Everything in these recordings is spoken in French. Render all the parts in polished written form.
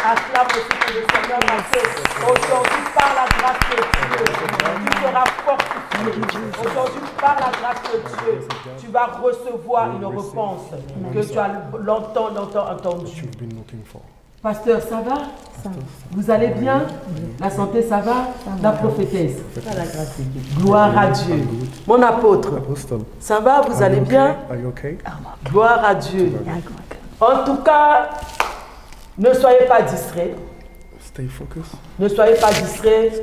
Acclame aussi le Seigneur parce qu'aujourd'hui, par la grâce de Dieu, tu seras fortifié. Aujourd'hui, par la grâce de Dieu, tu vas recevoir une réponse que tu as longtemps entendue. Pasteur, ça va? Vous allez bien? La santé, ça va? La prophétesse? Par la grâce de Dieu. Gloire à Dieu. Mon apôtre, ça va? Vous allez bien? Gloire à Dieu. En tout cas, ne soyez pas distraits. Ne soyez pas distraits.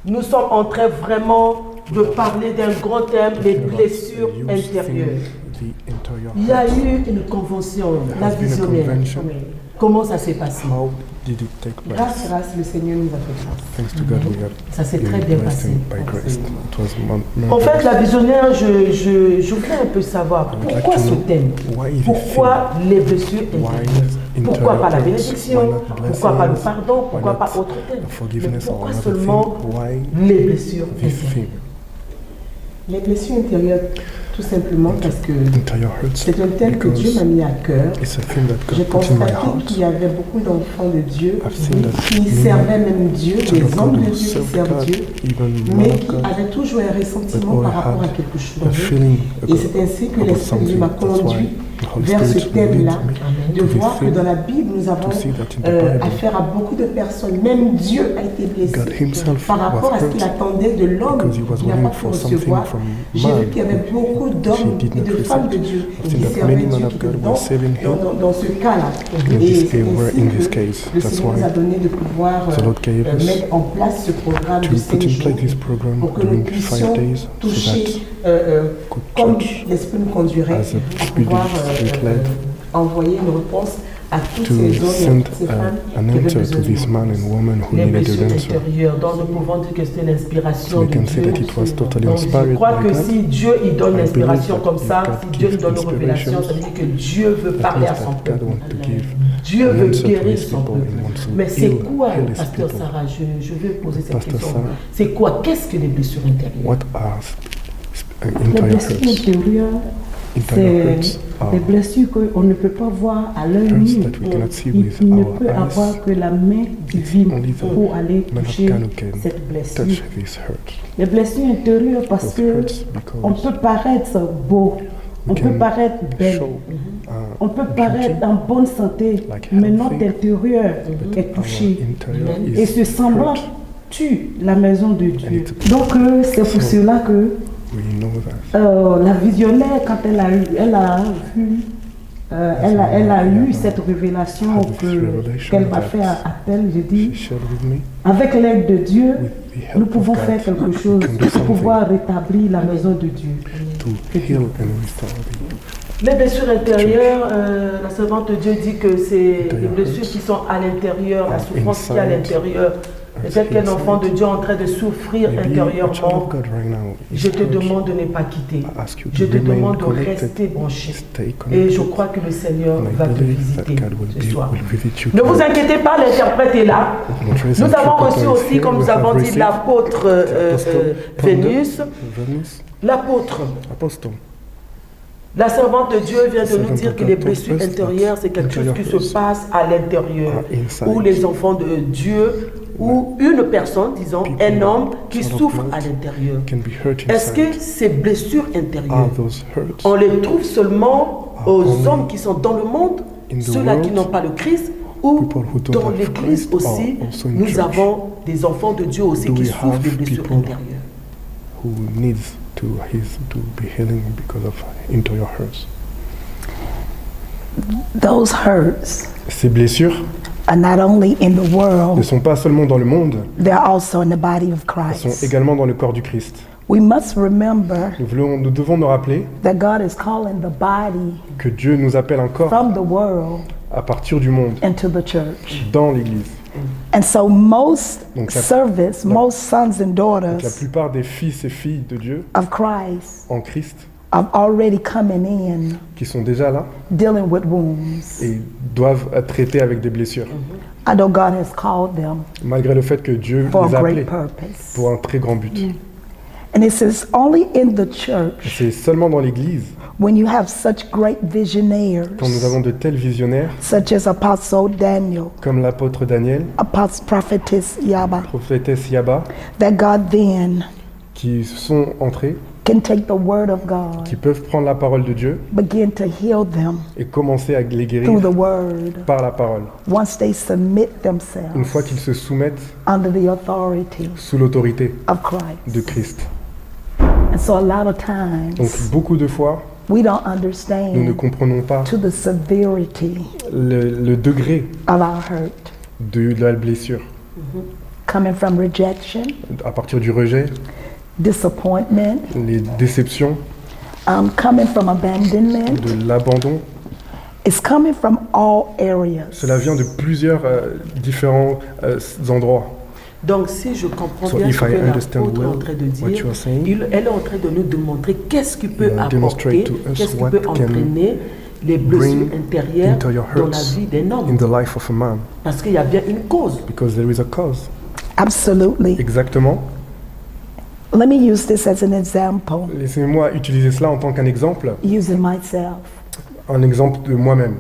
Nous sommes en train vraiment de parler d'un grand thème, les blessures intérieures. Il y a eu une convention, la visionnaire. Comment ça s'est passé? Grâce, le Seigneur nous a fait grâce. Ça s'est très bien passé. En fait, la visionnaire, je voulais un peu savoir pourquoi ce thème? Pourquoi les blessures intérieures? Pourquoi pas la bénédiction? Pourquoi pas le pardon? Pourquoi pas autre thème? Mais pourquoi seulement les blessures intérieures? Les blessures intérieures, tout simplement parce que c'est un thème que Dieu m'a mis à cœur. J'ai constaté qu'il y avait beaucoup d'enfants de Dieu qui servaient même Dieu, des hommes de Dieu qui servent Dieu, mais qui avaient toujours un ressentiment par rapport à quelque chose. Et c'est ainsi que l'Esprit de Dieu m'a conduit vers ce thème-là, de voir que dans la Bible, nous avons affaire à beaucoup de personnes. Même Dieu a été blessé par rapport à ce qu'il attendait de l'homme qui n'a pas pu recevoir. J'ai vu qu'il y avait beaucoup d'hommes et de femmes de Dieu qui servaient Dieu dans ce cas-là. Et c'est ainsi que le Seigneur nous a donné de pouvoir mettre en place ce programme de 5 jours pour que nous puissions toucher, comme l'Esprit nous conduirait, à pouvoir envoyer une réponse à tous ces hommes et ces femmes qui avaient besoin les blessures intérieures, dont nous pouvons dire que c'est l'inspiration de Dieu. Donc, je crois que si Dieu il donne l'inspiration comme ça, si Dieu nous donne une révélation, ça veut dire que Dieu veut parler à son peuple. Dieu veut guérir son peuple. Mais c'est quoi, Pasteur Sarah, je vais poser cette question. C'est quoi? Qu'est-ce que les blessures intérieures? Les blessures intérieures, c'est des blessures qu'on ne peut pas voir à l'œil nu. Il ne peut avoir que la main divine pour aller toucher cette blessure. Les blessures intérieures parce qu'on peut paraître beau, on peut paraître belle, on peut paraître en bonne santé, mais notre intérieur est touché. Et ce semblant tue la maison de Dieu. Donc c'est pour cela que la visionnaire, quand elle a eu cette révélation qu'elle m'a fait appel, j'ai dit, avec l'aide de Dieu, nous pouvons faire quelque chose pour pouvoir rétablir la maison de Dieu. Les blessures intérieures, la servante de Dieu dit que c'est les blessures qui sont à l'intérieur, la souffrance qui est à l'intérieur. Peut-être qu'un enfant de Dieu est en train de souffrir intérieurement. Je te demande de ne pas quitter. Je te demande de rester branché. Et je crois que le Seigneur va te visiter ce soir. Ne vous inquiétez pas, l'interprète est là. Nous avons reçu aussi, comme nous avons dit, l'apôtre Vénus. L'apôtre. La servante de Dieu vient de nous dire que les blessures intérieures, c'est quelque chose qui se passe à l'intérieur. Où les enfants de Dieu, ou une personne, disons, un homme qui souffre à l'intérieur. Est-ce que ces blessures intérieures, on les trouve seulement aux hommes qui sont dans le monde, ceux-là qui n'ont pas le Christ, ou dans l'Église aussi, nous avons des enfants de Dieu aussi qui souffrent de blessures intérieures. To be healing because of interior hurts. Those hurts Ces blessures are not only in the world, ne sont pas seulement dans le monde, they're also in the body of elles Christ. sont également dans le corps du Christ. We must remember Nous devons nous rappeler that God is calling the body que Dieu nous appelle encore from the world à partir du monde, into the church. dans l'Église. And so most Donc most sons and la daughters plupart des fils et filles de Dieu of Christ en Christ are already coming in qui sont déjà là dealing with wounds. et doivent être traités avec des blessures. I know God has called them Malgré le fait que Dieu for les a a appelés great purpose. pour un très grand but. And it says only in the church C'est seulement dans l'Église When you have such great visionaries, quand nous avons de tels visionnaires, such as Apostle Daniel, comme l'apôtre Daniel, Apostle Prophetess Yaba, prophétesse Yaba, that God then qui sont entrés, can take the word of God, qui peuvent prendre la parole de Dieu begin to heal them et commencer à les guérir through the word, par la parole. once they submit Une themselves fois qu'ils se soumettent under the authority sous l'autorité of Christ. de Christ. And so a lot of Donc times beaucoup de fois, we don't nous ne understand comprenons pas to the severity le degré of our hurt, de la blessure, coming from rejection, à partir du rejet, disappointment, les déceptions, coming from abandonment. de l'abandon. It's coming from all areas. Cela vient de plusieurs différents endroits. Donc, si je comprends So bien if ce I que understand l'apôtre est en well train de what dire, you are saying, elle est en train de nous démontrer qu'est-ce qui peut you are apporter, demonstrate to us qu'est-ce qui what peut can entraîner les blessures bring intérieures into your dans la hurts vie d'un in homme. the life of a man, Parce qu'il y a bien une cause. because there is a cause. Absolutely. Exactement. Let me use this as an example, Laissez-moi utiliser cela en tant qu'un exemple, using myself. un exemple de moi-même.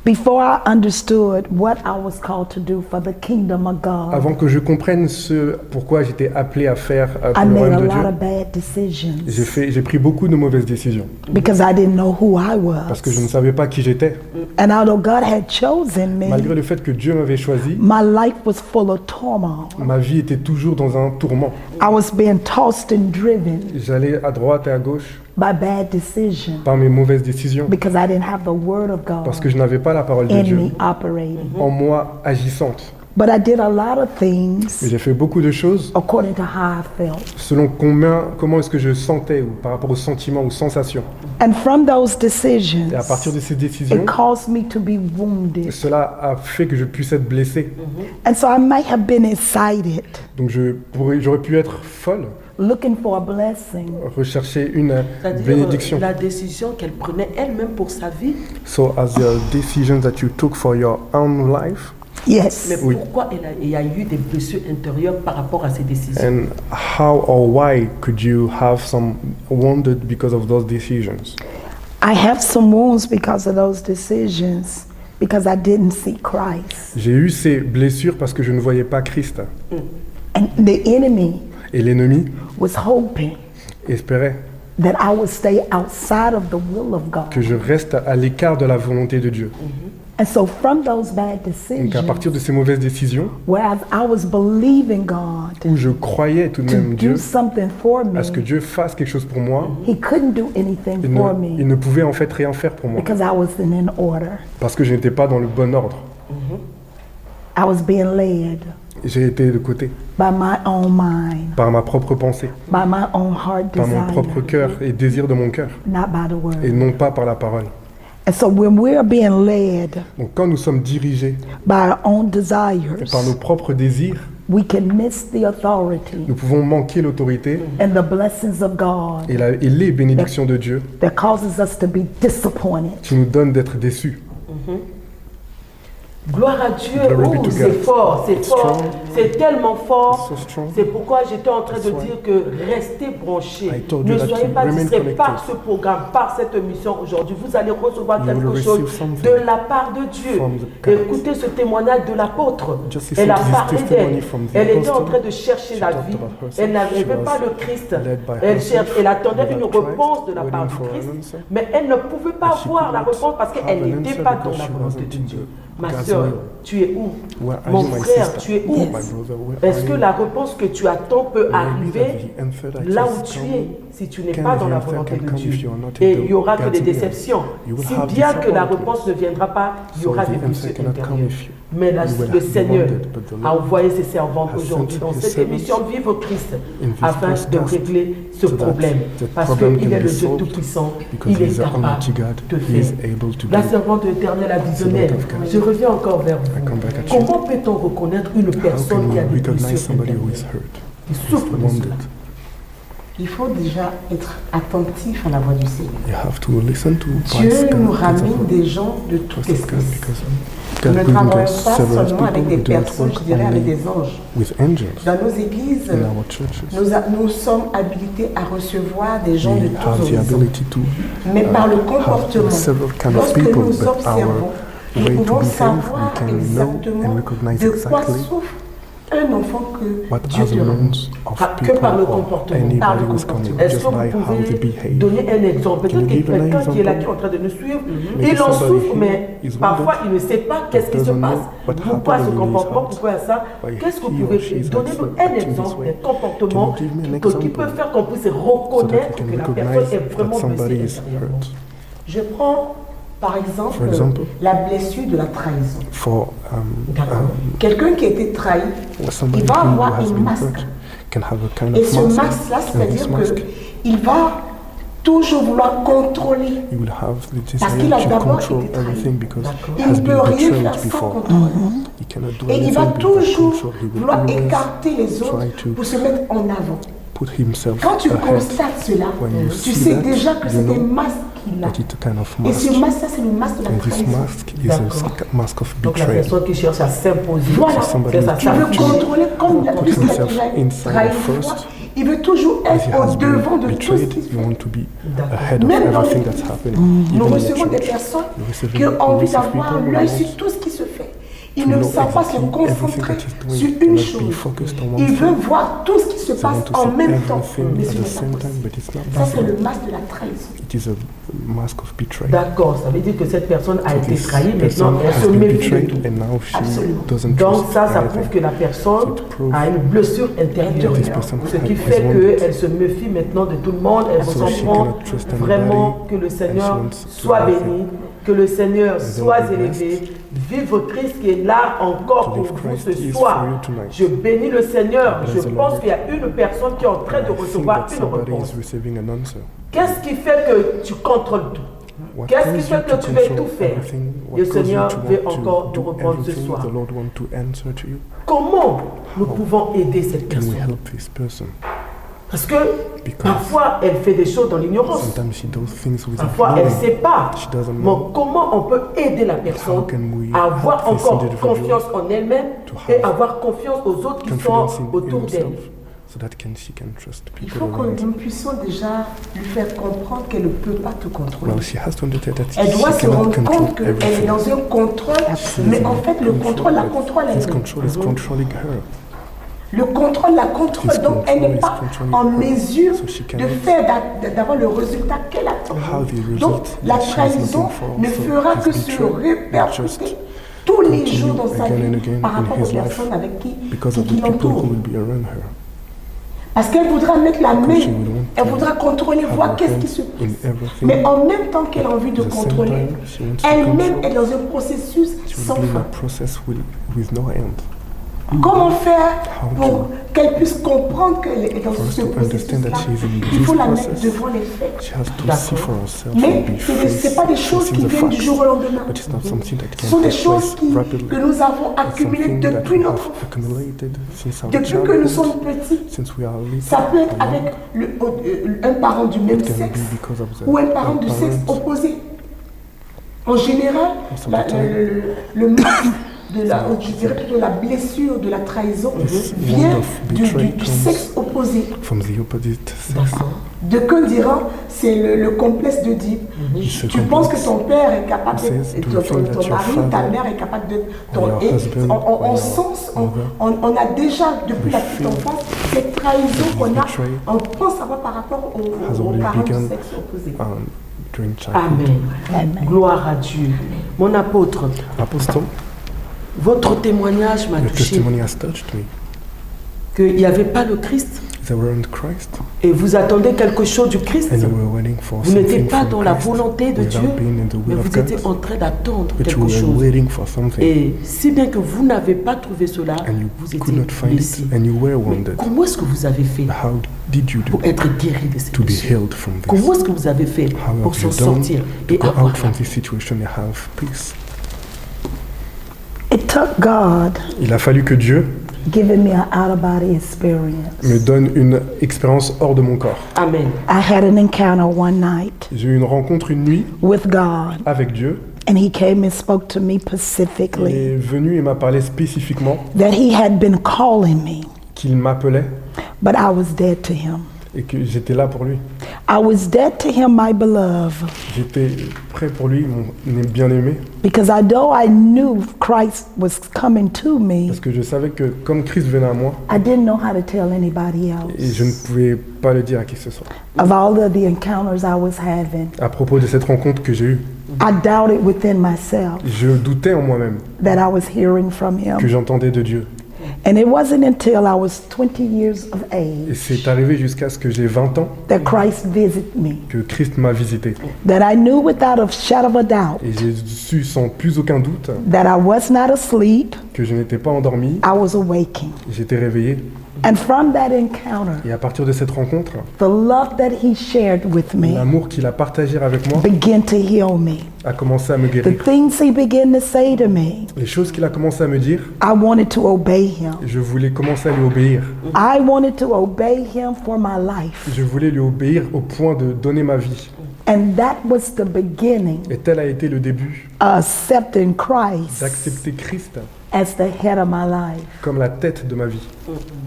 Before I understood what I was called to do for the kingdom of God, Avant que je comprenne ce pourquoi j'étais appelé à faire I pour le made a royaume de lot Dieu, of bad decisions j'ai pris beaucoup de mauvaises décisions because I didn't know who I parce que je was. ne savais pas qui j'étais. And although God had chosen Malgré me, le fait que Dieu m'avait choisi, my life was full of turmoil. ma vie était toujours dans un tourment. I was being tossed and driven J'allais à droite et à gauche by bad decisions par mes mauvaises décisions because I didn't have the word of parce God que je n'avais pas la parole de in Dieu me operating. en moi agissante. But I did a lot of Et things j'ai fait beaucoup de choses according to how I felt. selon comment est-ce que je sentais ou par rapport aux sentiments, aux sensations. And from those decisions, Et à partir de ces it décisions, caused me to be wounded. cela a fait que je puisse être blessé. And so I might have been excited, Donc j'aurais pu être folle, looking for a blessing. rechercher une C'est-à-dire bénédiction. la décision qu'elle prenait elle-même pour sa vie. So as the decisions that you took for your own life, Yes. Mais Oui. pourquoi il y a eu des blessures intérieures par rapport à ces décisions? and how or why could you have some wounded because of those decisions? I have some wounds because of those decisions, because I didn't see Christ. J'ai eu ces blessures parce que je ne voyais pas Christ. And the enemy Et l'ennemi was hoping espérait that I would stay outside of the will of que God. je reste à l'écart de la volonté de Dieu. And so from those bad Donc à partir decisions, de ces mauvaises décisions, whereas I was believing God où je croyais tout de to même Dieu, do something for me, à ce que Dieu fasse quelque chose pour moi, He couldn't do anything il for ne me pouvait en fait rien faire pour moi, because I wasn't in order. parce que je n'étais pas dans le bon ordre. I was being led J'ai été de côté by my own mind, par ma propre pensée, by my own heart par mon propre desire, cœur et désir de mon cœur, not by the et word. non pas par la parole. And so when we're being led Donc quand nous sommes dirigés by our own desires, par nos propres désirs, we can miss the authority nous pouvons manquer l'autorité and the blessings of God et les bénédictions de Dieu that causes us to be disappointed. qui nous donnent d'être déçus. Gloire à Dieu, Glory be to c'est God. fort, c'est It's fort, strong. c'est tellement fort. It's so strong. C'est pourquoi j'étais en train de That's why dire que restez branchés. I told Ne you that soyez to pas remain distraits connected. par ce programme, par cette émission aujourd'hui. Vous allez recevoir You quelque will chose receive something de la part de Dieu. from the God. Écoutez ce témoignage de l'apôtre. Just Elle a listen to this parlé testimony d'elle. from the Elle était en apostle. train de chercher She la talked vie. about herself. Elle n'avait She was pas le Christ. led by herself, Elle attendait une without réponse Christ, de la part du waiting for an Christ. answer. Mais elle ne pouvait pas She voir could la not réponse parce qu'elle have an n'était answer pas dans because la she volonté wasn't de in Dieu. the Ma God's soeur, will. tu es où? Where are Mon you, my frère, sister? tu es où? Yes. My brother, where Est-ce are que you? la réponse que tu attends peut Maybe arriver that the answer that là is où tu coming es si tu n'es can pas dans la the answer volonté can de come Dieu? if you are not in Et the il y aura que des God's will. déceptions. You will Si have bien que la disappointments. réponse ne viendra pas, il y aura So des the blessures answer cannot come intérieures. if you Mais you will le have Seigneur demanded, but the Lord a envoyé ses servantes has aujourd'hui sent dans his cette servants émission Vivre Christ in this afin de podcast régler ce so that problème. the Parce problem qu'il can est be le Dieu solved Tout-Puissant. because Il he est is the capable Almighty God. de He is faire. able to La do. servante éternelle, la visionnaire, of God. je reviens encore vers come vous. back at you. Comment peut-on reconnaître une How personne can qui a you des recognize blessures somebody who intérieures, is hurt, qui who is souffre de cela? wounded? Il faut déjà être attentif à la voix du Seigneur. You have to listen to Dieu God's nous God's ramène voice. des gens de toute Trust of God espèce. because God ne brings travaillons us pas several seulement avec people, des we do not personnes, work je dirais avec only des anges. with angels. Dans nos églises, In our churches, nous sommes habilités à recevoir des gens de we have tous the horizons. ability to Mais par le have comportement, several kind of lorsque people, nous but observons, our nous way to pouvons behave, we savoir can know exactement and recognize de quoi exactly souffre un enfant que what Dieu are te the rend. wounds of Que people par le or comportement. Par le anybody who's coming, comportement. Est-ce just que vous by how they pouvez behave. donner un exemple? Can you Peut-être qu'il y give an a quelqu'un qui est là, example? qui est en train de nous suivre. Maybe Il en somebody souffre, here mais is parfois wounded, il ne sait pas qu'est-ce qui se doesn't know passe. what Pourquoi happened ce in his comportement? heart. Pourquoi ça? Why Qu'est-ce que vous he or pouvez she faire? is Donnez-nous acting un this exemple way. d'un comportement Can you give me an qui example peut faire qu'on puisse so that reconnaître we que can la personne recognize est that vraiment somebody blessée is intérieurement. hurt? Je prends par exemple For example, la blessure de la trahison. For Quelqu'un qui a été trahi, somebody il va who avoir has un been masque. hurt can have a kind Et of ce mask, masque-là, and this c'est-à-dire mask, qu'il va toujours vouloir contrôler. he will have the Parce desire qu'il a to d'abord control été trahi. everything because Il he has ne peut been rien betrayed faire sans before. contrôle. He cannot do Et il va anything without toujours control. He will vouloir always écarter les autres try to pour se mettre en avant. put himself Quand tu ahead. constates cela, When you tu see sais that, déjà que you c'est un know masque qu'il a. that it's a kind of Et mask. ce masque-là, c'est le masque de la And this trahison. mask is a mask of Donc la betrayal. personne qui cherche à s'imposer, Voilà. Somebody c'est ça, Tu veux contrôler comme la plus himself qu'il inside trahi first. fois. Il veut toujours As he être has au been devant de tout ce betrayed, qu'il you fait. want to be ahead of Même dans everything les- that's happening. Nous Even in recevons des church, personnes nous recevons qui ont envie lots of d'avoir people who l'œil want sur tout ce qui se fait. Ils to ne know savent pas se exactly concentrer everything that he's sur doing, une cannot be chose. focused on one Ils thing. veulent voir tout ce qui se They passe want to en see même temps. everything Mais at ce the n'est same pas time, possible. but it's not Ça, c'est possible. le masque de la trahison. It is a mask of betrayal. D'accord, ça veut dire que cette personne a So été this trahie, person maintenant elle has se been méfie de betrayed tout. and now she Absolument. doesn't Donc trust ça prouve anything. que la personne It proves a une blessure intérieure. this person Ce qui is fait wounded. qu'elle se méfie maintenant de tout le monde, elle So s'en she prend cannot trust anybody, vraiment que le and Seigneur she wants to soit have béni, que le Seigneur soit be blessed. élevé. Vive Christ qui est là encore To pour live vous Christ ce is soir. for you tonight. Je bénis le Seigneur. Bless Je the pense Lord. qu'il y a une personne qui est en train de I think recevoir that une somebody réponse. is receiving an answer. Qu'est-ce qui fait que tu contrôles tout? What Qu'est-ce qui causes you fait to que tu veux control tout faire? everything? What Le causes you Seigneur to veut want encore to nous do reprendre ce everything soir. the Lord want to answer to you? Comment nous pouvons aider cette Can we personne? help this person? Parce que Because parfois elle fait des choses dans l'ignorance. sometimes she does things without Parfois elle ne knowing. sait pas. She doesn't Mais know. comment on peut aider la personne How can we à avoir help this encore individual confiance en elle-même to et have avoir confiance aux autres qui sont confidence in autour d'elle? himself so that she can trust Il people faut que around? nous puissions déjà lui faire comprendre qu'elle ne peut pas tout contrôler. Well, she has to understand that Elle doit she se cannot rendre control compte qu'elle est everything. dans un contrôle, mais en fait, le contrôle la contrôle This elle. control is controlling her. Le contrôle la contrôle, This donc elle n'est control is pas controlling en her. mesure So she de cannot faire, d'avoir le résultat qu'elle attend. How the result Donc la that she's trahison looking for ne also fera is que se betrayal, répercuter just tous les continue jours dans sa again and vie again par in rapport aux his life personnes avec qui because of the people l'entourent. who will be around her. Parce qu'elle voudra mettre la main, she will want elle to voudra contrôler, have voir her qu'est-ce hand qui se in passe. everything. Mais en même temps qu'elle a envie de At the same contrôler, time, she wants to elle-même control. est dans un processus She sans will be in fin. a process with no end. Comment faire How pour to- qu'elle puisse comprendre qu'elle est dans For us ce to understand that processus-là? she is in Il faut this la mettre process. devant les faits. She has to D'accord. see for herself Mais and be ce n'est pas des choses facing qui the viennent du facts. jour au lendemain. But it's not something that Ce can sont des take choses place rapidly. que nous avons It's accumulées something that depuis we notre have enfance. accumulated since our Depuis que nous childhood, sommes petits. since we are little. Ça peut être or young. avec un parent du même It can sexe be because of the ou un parent du sexe parents. opposé. En général, le mal de la, je dirais plutôt la blessure de la trahison vient du sexe opposé. From the opposite sex. De que dira, c'est le complexe d'Oedipe. Tu penses que ton père est capable de, ton mari, ta mère est capable de, on a déjà, depuis la petite enfance, cette trahison qu'on a, on pense avoir par rapport aux parents du sexe opposé. Amen. Gloire à Dieu. Mon apôtre, votre témoignage m'a touché. Qu'il n'y avait pas le Christ. Et vous attendez quelque chose du Christ. Vous n'étiez pas dans la volonté de Dieu, mais vous étiez en train d'attendre quelque chose. Et si bien que vous n'avez pas trouvé cela, vous étiez blessé. Mais comment est-ce que vous avez fait pour être guéri de cette blessure? Comment est-ce que vous avez fait pour s'en sortir et avoir la paix? It took God Il a fallu que Dieu giving me an out-of-body experience. me donne une expérience hors de mon corps. Amen. I had an encounter one night J'ai eu une rencontre une nuit with God, avec Dieu And he came and spoke to me Il specifically est venu et m'a parlé spécifiquement that he had been calling me, qu'il m'appelait but I was dead to him. et que j'étais là pour lui. I was dead to him, my beloved, J'étais prêt pour lui, mon bien-aimé, because although I knew Christ was coming to me, parce que je savais que comme Christ venait à moi, I didn't know how to tell anybody et je else ne pouvais pas le dire à qui que ce soit. of all of the encounters I was having. À propos de cette rencontre que j'ai eue, I doubted within myself je doutais en moi-même that I was hearing from que him. j'entendais de Dieu. And it wasn't until I was 20 years of Et age c'est arrivé jusqu'à ce que j'ai 20 ans that Christ visited me, que Christ m'a visité. that I knew without a shadow of a doubt Et j'ai su sans plus aucun doute that I was not asleep, que je n'étais pas endormi, I was awaking. j'étais réveillé. And from that encounter, Et à partir de cette rencontre, the love that he shared with me l'amour qu'il a partagé avec moi began to heal me. a commencé à me The guérir. things he began to say to me, Les choses qu'il a commencé à me dire, I wanted to obey him. je voulais commencer à lui obéir. I wanted to obey him for my life. Je voulais lui obéir au point de donner ma vie. And that was the beginning Et tel a été le début of accepting Christ d'accepter Christ as the head of my life, comme la tête de ma vie,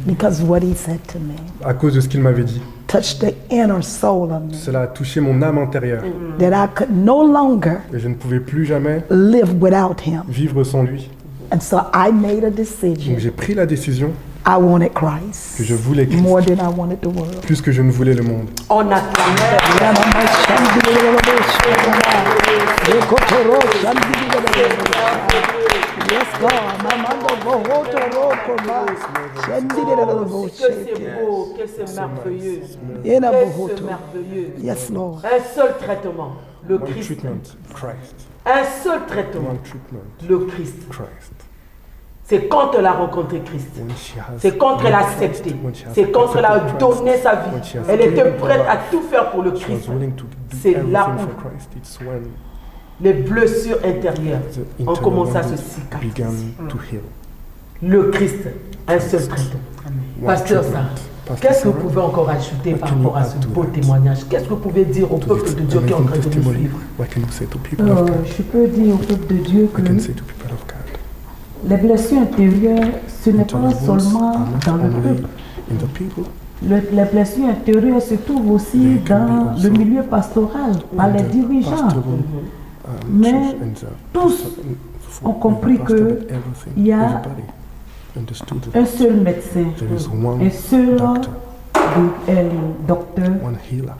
because what he said to me à cause de ce qu'il m'avait dit. touched the inner soul of me, Cela a touché mon âme intérieure that I could no longer et je ne pouvais plus jamais live without him. vivre sans lui. And so I made a Donc decision. j'ai pris la décision I wanted Christ que je voulais Christ more than I wanted the world. plus que je ne voulais le monde. On acclame. Yes, God. Que c'est beau, que c'est merveilleux. Que c'est merveilleux. Yes, Lord. Un seul traitement, le One Christ. treatment, Christ. Un seul traitement, One treatment, le Christ. Christ. C'est quand elle a rencontré Christ. When she has C'est quand elle a known Christ, accepté. when she has C'est quand elle a accepted Christ, donné sa when she vie. has Elle était given her prête à life, tout faire pour le she Christ. was willing to do C'est là everything où for Christ. It's when les blessures intérieures the ont internal commencé à se wounds cicatriser. began to heal. Le Christ, un seul traitement. One Pasteur treatment. Sarah, Pastor qu'est-ce que vous Sarah, pouvez encore ajouter what par can you rapport à add ce to beau that? témoignage? Qu'est-ce que vous pouvez dire au To peuple this de Dieu qui est en amazing train de nous testimony, suivre? what can you say to people of God? Je peux dire au peuple de Dieu que I can say to people of God. les blessures intérieures, ce n'est pas Internal wounds seulement are not dans le only peuple. in the people, Les blessures intérieures se trouvent aussi They can be dans also le milieu pastoral, par les in the dirigeants. pastoral, Mais church and the tous for ont compris the pastor, que but everything, il y a everybody understood that un seul médecin, there is one un seul doctor, docteur, one healer,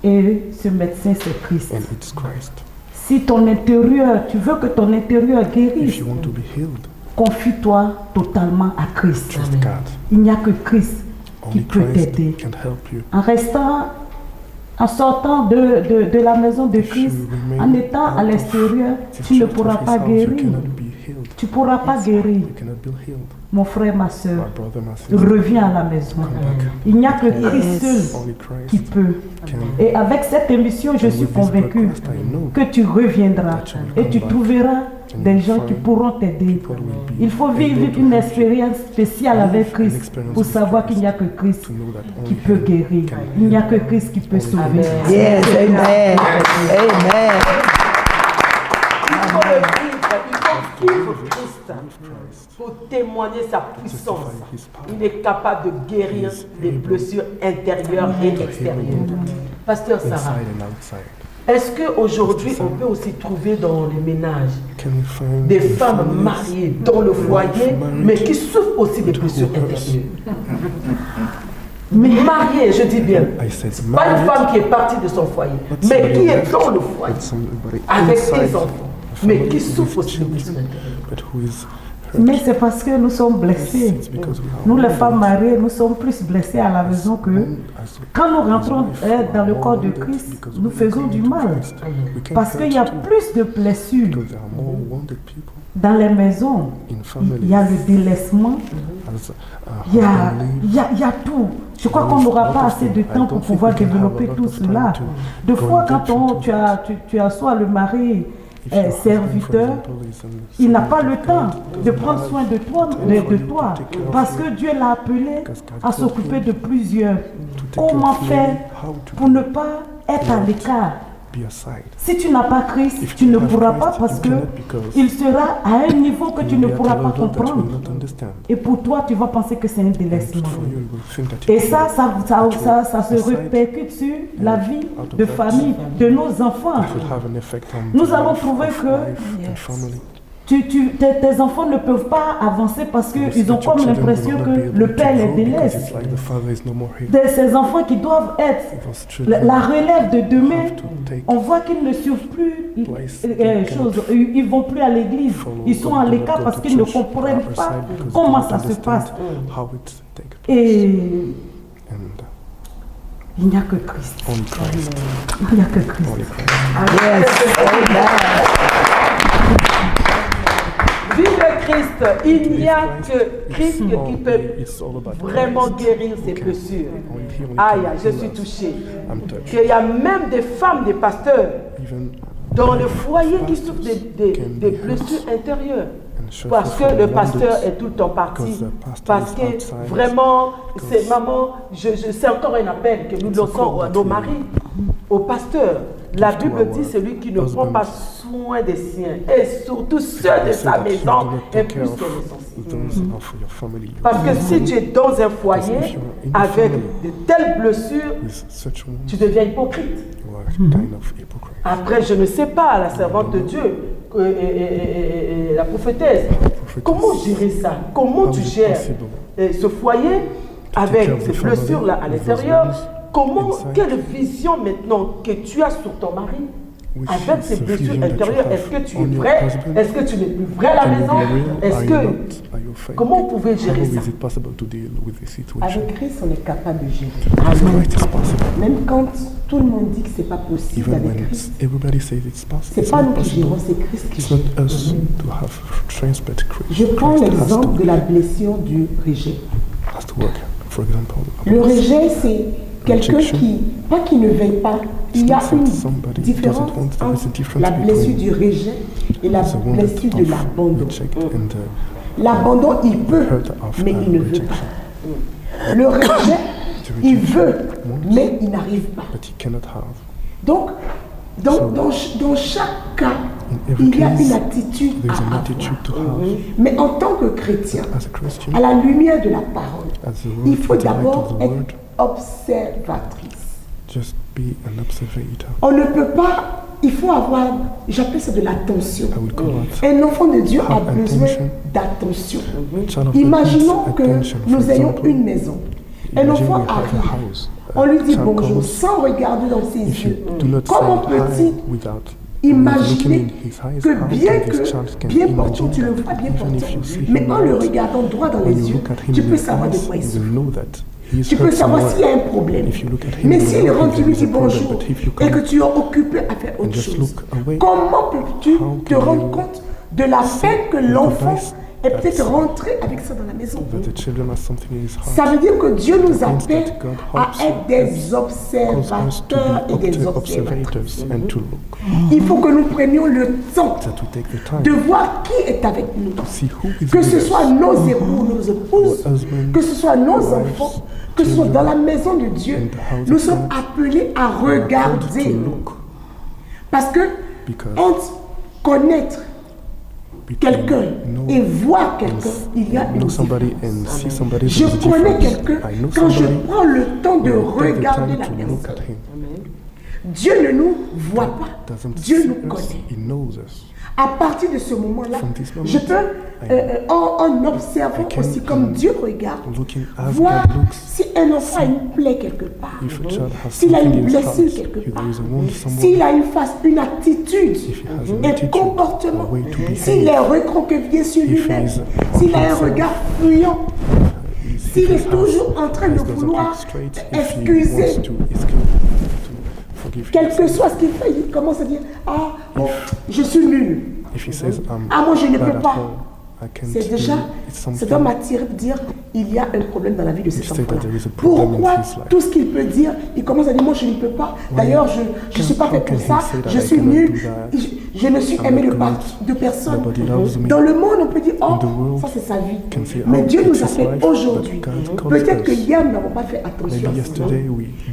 et ce médecin c'est Christ. and it's Christ. Si ton intérieur, tu veux que ton intérieur If guérisse, you want to be healed, confie-toi totalement à Christ. trust God. Il n'y a que Christ qui Only peut Christ t'aider. can help you. En restant, en sortant de la maison de Christ, en étant à l'extérieur, If tu ne you pourras of his pas house, you guérir. cannot be healed. Tu ne pourras pas guérir. You cannot be healed. Mon frère, ma My soeur, brother, my sister, reviens à la maison. Il n'y a que Christ seul only qui Christ peut. can. Et avec cette émission, je And suis with this convaincu podcast, I know que tu reviendras et tu trouveras des gens qui pourront t'aider. people will be Il faut vivre able to une help you. expérience spéciale avec Christ pour savoir qu'il n'y a que Christ To know that qui only peut him guérir. can Il n'y a heal. que Christ qui peut sauver. Yes, amen. Amen. Il faut le vivre, il faut vivre Christ pour témoigner sa puissance. Il est capable de guérir les blessures intérieures et extérieures. Pasteur Sarah, Inside and outside. est-ce qu'aujourd'hui on peut aussi trouver dans les ménages Can we find des in femmes families mariées dans le foyer, mais qui souffrent aussi des blessures intérieures? Mariée, je dis bien. I said Pas une married, femme qui est partie de son foyer, but mais somebody qui est left dans le foyer, with somebody avec inside ses enfants, the mais family qui with souffre aussi de children, blessures intérieures. but who is Mais c'est parce que nous sommes blessés. It's because we are Nous, les wounded. femmes mariées, nous sommes plus blessés à la maison que As quand nous rentrons dans le corps de Christ, nous faisons du mal. we can Parce qu'il y a hurt too, plus de blessures because there are more wounded people dans les maisons. in Il y a families. le délaissement, As il y a, husband il y a- il y a tout. Je crois qu'on n'aura pas assez de temps pour pouvoir développer tout cela. Deux fois, quand tu assois le mari serviteur, il n'a pas le temps de prendre soin de toi, parce que Dieu l'a appelé à s'occuper de plusieurs. Comment faire pour ne pas être à l'écart, Si tu n'as pas Christ, tu ne pourras pas parce qu'il sera à un niveau que tu ne pourras pas comprendre. Et pour toi, tu vas penser que c'est un délaissement. Et ça se répercute sur la vie de famille, de nos enfants. Nous allons trouver que tes enfants ne peuvent pas avancer parce qu'ils ont comme l'impression que le père les délaisse. Ces enfants qui doivent être la relève de demain, on voit qu'ils ne suivent plus ils ne vont plus à l'église. Ils sont à l'écart parce qu'ils ne comprennent pas comment ça se passe. Et il n'y a que Christ. Il n'y a que Christ. Vive Christ, il n'y a que Christ qui peut vraiment guérir ces blessures. Aïe, je suis touchée. Qu'il y a même des femmes, des pasteurs, dans le foyer qui souffrent des blessures intérieures. Parce que le pasteur est tout le temps parti. Parce que vraiment, c'est maman, c'est encore un appel que nous lançons à nos maris, aux pasteurs. La Bible dit celui qui ne prend pas soin des siens, et surtout ceux de sa maison, est plus que l'essentiel. Parce que si tu es dans un foyer avec de telles blessures, tu deviens hypocrite. Après, je ne sais pas, la servante de Dieu, la prophétesse, comment gérer ça? Comment tu gères ce foyer avec ces blessures-là à l'intérieur? Quelle vision maintenant que tu as sur ton mari avec ces blessures intérieures? Est-ce que tu es vrai? Est-ce que tu n'es plus vrai à la maison? Comment vous pouvez gérer ça? Avec Christ, on est capable de gérer. Même quand tout le monde dit que ce n'est pas possible avec Christ, ce n'est pas nous qui gérons, c'est Christ qui gère. Je prends l'exemple de la blessure du rejet. Le rejet, c'est quelqu'un qui ne veille pas. Il y a une différence entre la blessure du rejet et la blessure de l'abandon. L'abandon, il peut, mais il ne veut pas. Le rejet, il veut, mais il n'arrive pas. Donc, dans chaque cas, il y a une attitude à avoir. Mais en tant que chrétien, à la lumière de la parole, il faut d'abord être observatrice. On ne peut pas, il faut avoir, j'appelle ça de l'attention. Un enfant de Dieu a besoin d'attention. Imaginons que nous ayons une maison. Un enfant arrive, on lui dit bonjour sans regarder dans ses yeux. Comment peut-il imaginer que bien portant, tu le vois bien portant, mais en le regardant droit dans les yeux, tu peux savoir de quoi il souffre. Tu peux savoir s'il y a un problème. Mais s'il rentre, tu lui dis bonjour et que tu es occupé à faire autre chose, comment peux-tu te rendre compte de la peine que l'enfant est peut-être rentré avec ça dans la maison? Ça veut dire que Dieu nous appelle à être des observateurs et des observatrices. Il faut que nous prenions le temps de voir qui est avec nous. Que ce soit nos époux, nos épouses, que ce soit nos enfants, que ce soit dans la maison de Dieu. Nous sommes appelés à regarder. Parce que entre connaître quelqu'un et voir quelqu'un, il y a une différence. Je connais quelqu'un quand je prends le temps de regarder la personne. Dieu ne nous voit pas, Dieu nous connaît. À partir de ce moment-là, je peux, en observant aussi comme Dieu regarde, voir si un enfant a une plaie quelque part, s'il a une blessure quelque part, s'il a une attitude, un comportement, s'il est recroquevillé sur lui-même, s'il a un regard fuyant, s'il est toujours en train de vouloir excuser. Quel que soit ce qu'il fait, il commence à dire « Ah, bon, je suis nul. Ah, moi je ne peux pas. c'est déjà, ça doit m'attirer de dire il y a un problème dans la vie de cet enfant. Pourquoi tout ce qu'il peut dire, il commence à dire moi je ne peux pas, d'ailleurs je ne suis pas fait pour ça, je suis nul, je ne suis aimé de personne. Dans le monde on peut dire oh ça c'est sa vie, mais Dieu nous appelle aujourd'hui. Peut-être que hier nous n'avons pas fait attention,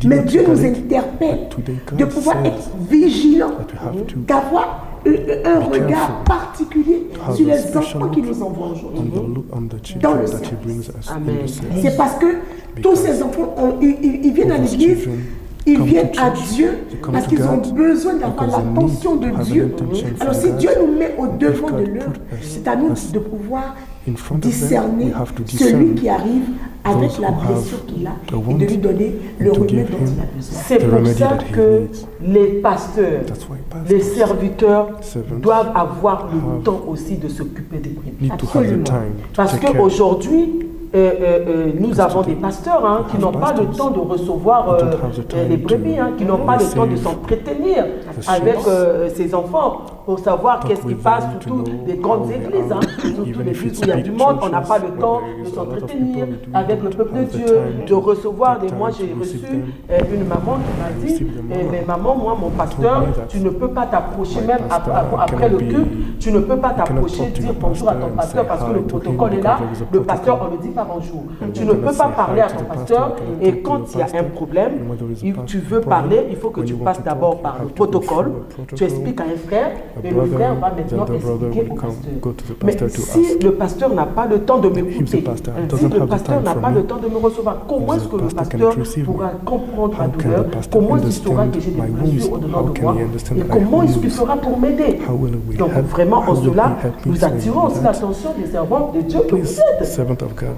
mais Dieu nous interpelle de pouvoir être vigilants, d'avoir un regard particulier sur les enfants qui nous envoient aujourd'hui dans le service. C'est parce que tous ces enfants, ils viennent à l'église, ils viennent à Dieu parce qu'ils ont besoin d'avoir l'attention de Dieu. Alors si Dieu nous met au devant de l'œuvre, c'est à nous de pouvoir discerner celui qui arrive avec la blessure qu'il a et de lui donner le remède dont il a besoin. C'est pour ça que les pasteurs, les serviteurs doivent avoir le temps aussi de s'occuper des brebis. Absolument. Parce qu'aujourd'hui, nous avons des pasteurs qui n'ont pas le temps de recevoir les brebis, qui n'ont pas le temps de s'entretenir avec ces enfants pour savoir qu'est-ce qui passe, surtout des grandes églises. Surtout les églises où il y a du monde, on n'a pas le temps de s'entretenir avec le peuple de Dieu, de recevoir. Et moi, j'ai reçu une maman qui m'a dit mais maman, moi, mon pasteur, tu ne peux pas t'approcher, même après le culte, tu ne peux pas t'approcher, dire bonjour à ton pasteur parce que le protocole est là. Le pasteur, on ne le dit pas bonjour. Tu ne peux pas parler à ton pasteur et quand il y a un problème, tu veux parler, il faut que tu passes d'abord par le protocole. Tu expliques à un frère et le frère va maintenant expliquer au pasteur. Mais si le pasteur n'a pas le temps de m'écouter, si le pasteur n'a pas le temps de me recevoir, comment est-ce que le pasteur pourra comprendre ma douleur? Comment est-ce qu'il saura que j'ai des blessures au-dedans de moi? Et comment est-ce qu'il fera pour m'aider? Donc vraiment, en cela, nous attirons aussi l'attention des servants de Dieu que vous êtes.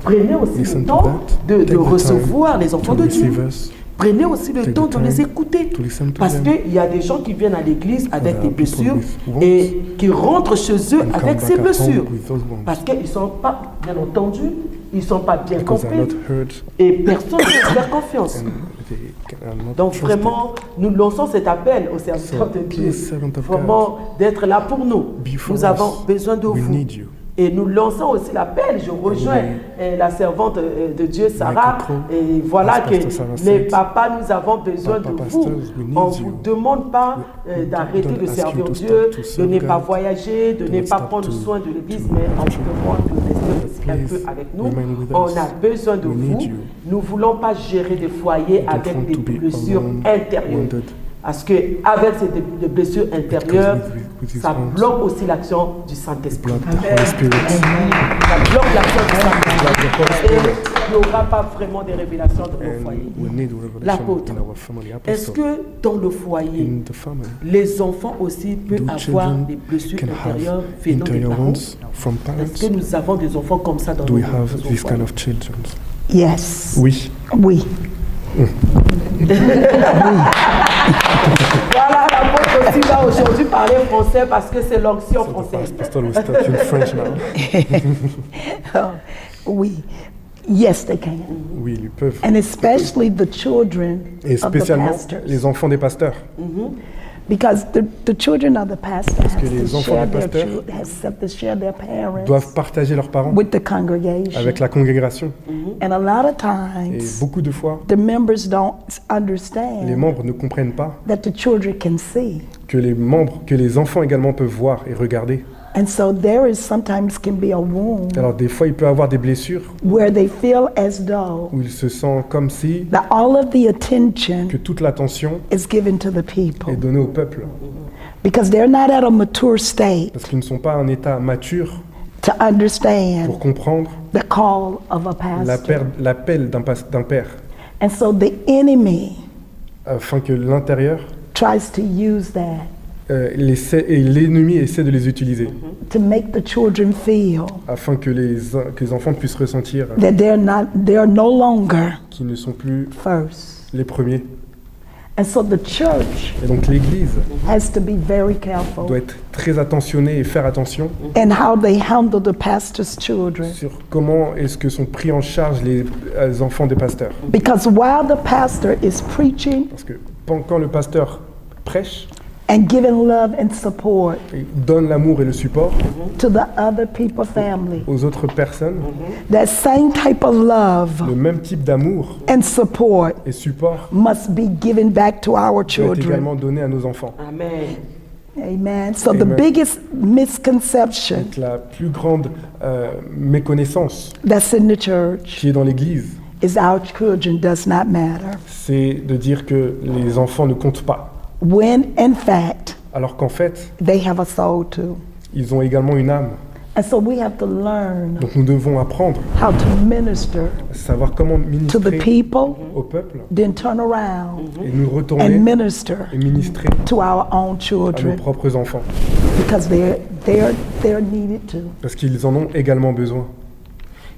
Prenez aussi le temps de recevoir les enfants de Dieu. Prenez aussi le temps de les écouter. Parce qu'il y a des gens qui viennent à l'église avec des blessures et qui rentrent chez eux avec ces blessures. Parce qu'ils ne sont pas bien entendus, ils ne sont pas bien compris et personne ne peut faire confiance. Donc vraiment, nous lançons cet appel aux serviteurs de Dieu, vraiment d'être là pour nous. Nous avons besoin de vous. Et nous lançons aussi l'appel, je rejoins la servante de Dieu, Sarah, et voilà que les papas, nous avons besoin de vous. On ne vous demande pas d'arrêter de servir Dieu, de ne pas voyager, de ne pas prendre soin de l'église, mais on vous demande de rester un peu avec nous. On a besoin de vous. Nous ne voulons pas gérer des foyers avec des blessures intérieures. Parce qu'avec ces blessures intérieures, ça bloque aussi l'action du Saint-Esprit. Ça bloque l'action du Saint-Esprit. Et il n'y aura pas vraiment des révélations dans nos foyers. L'apôtre, est-ce que dans le foyer, les enfants aussi peuvent avoir des blessures intérieures venant des parents? Est-ce que nous avons des enfants comme ça dans nos foyers? Yes. Oui. Oui. Voilà, l'apôtre aussi va aujourd'hui parler français parce que c'est l'onction française. Oui. Yes, they can. Oui, ils peuvent. And especially the children Et spécialement les enfants des pasteurs. Because the children of the pastor Parce que les enfants des pasteurs doivent partager leurs parents with the congregation. Avec la congrégation. And a lot of Et times, beaucoup de fois, the members don't understand les membres ne comprennent pas that the children can see. que les enfants également peuvent voir et regarder. And so there is sometimes can be a wound Alors des fois, il peut avoir des blessures where they feel as though où ils se sentent comme si that all of the attention que toute l'attention is given to the people est donnée au peuple. because they're not at a mature state Parce qu'ils ne sont pas à un état mature to understand pour comprendre the call of a pastor. l'appel d'un père. And so the enemy Afin que l'intérieur, tries to use that l'ennemi essaie de les utiliser. to make the children feel Afin que les enfants puissent ressentir that they are no longer qu'ils ne sont plus first. les premiers. And so the church Et donc l'Église has to be very careful doit être très attentionnée et faire attention in how they handle the pastor's children. sur comment est-ce que sont pris en charge les enfants des pasteurs. Because while the pastor is preaching, Parce que quand le pasteur prêche, And giving love and support et donne l'amour et le support to the other people family. aux autres personnes, That same type of love le même type d'amour and support et support must be given back to our doit être children. également donné à nos enfants. Amen. Amen. So the Amen. biggest misconception Donc, la plus grande méconnaissance that's in the church qui est dans l'Église, is our children does not matter. c'est de dire que les enfants ne comptent pas, When in fact alors qu'en fait, they have a soul too. ils ont également une âme. And so we have to learn Donc nous devons apprendre how to minister à savoir comment to the ministrer people, au peuple then turn around et nous and retourner minister et ministrer to our own à nos children propres enfants, because they're needed too. parce qu'ils en ont également besoin.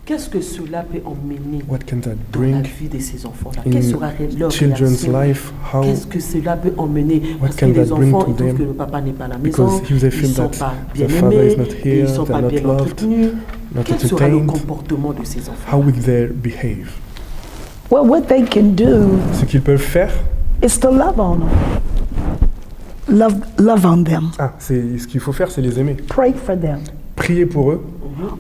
Qu'est-ce que cela peut emmener What can that dans la bring vie de ces enfants-là? in Quelle sera leur children's réaction? life? How? Qu'est-ce que cela peut emmener? Parce que can les that bring enfants, to ils trouvent them? que le papa n'est pas à la maison, Because if they ils feel ne sont that pas bien the father aimés, is not et ils here, ne sont they're pas not bien loved, entretenus. not Quel sera le entertained, comportement de ces enfants? how will they behave? Well, what they can do Ce qu'ils peuvent faire, is to love on them. Love on them. ce qu'il faut faire, c'est les aimer. Pray for them. Prier pour eux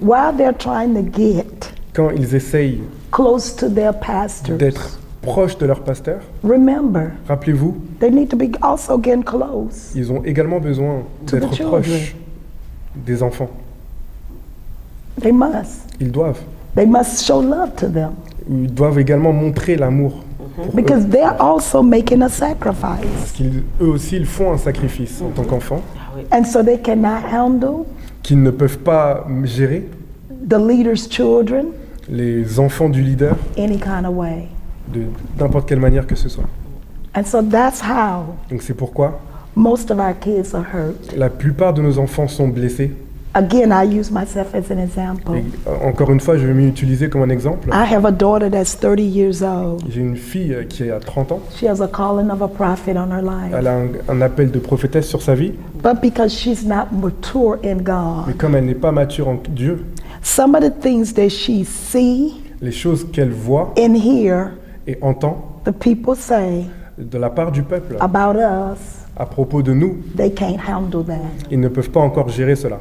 While they're trying to get quand ils essayent close to their pastors, d'être proches de leur pasteur. remember, Rappelez-vous, they need to be also getting close. ils ont également besoin To the d'être children. proches des enfants. They must. Ils doivent. They must show love to them Ils doivent également montrer l'amour pour eux. because they're also making a Parce sacrifice. qu'eux aussi, ils font un sacrifice en tant qu'enfants And so they cannot handle qu'ils ne peuvent pas gérer, the leader's children les enfants du leader, any kind of way. de n'importe quelle manière que ce soit. And so that's how Donc c'est pourquoi most of our kids are hurt. la plupart de nos enfants sont blessés. Again, I use myself as an example. Et, encore une fois, je vais m'utiliser comme un exemple. I have a daughter that's 30 years old. J'ai une fille qui a 30 ans. She has a calling of a prophet on her life. Elle a un appel de prophétesse sur sa vie. But because she's not mature in Mais God, comme elle n'est pas mature en Dieu, some of the things that she see les choses qu'elle voit and hear et entend the people say de la part du peuple about us, à propos de nous, they can't handle that. ils ne peuvent pas encore gérer cela.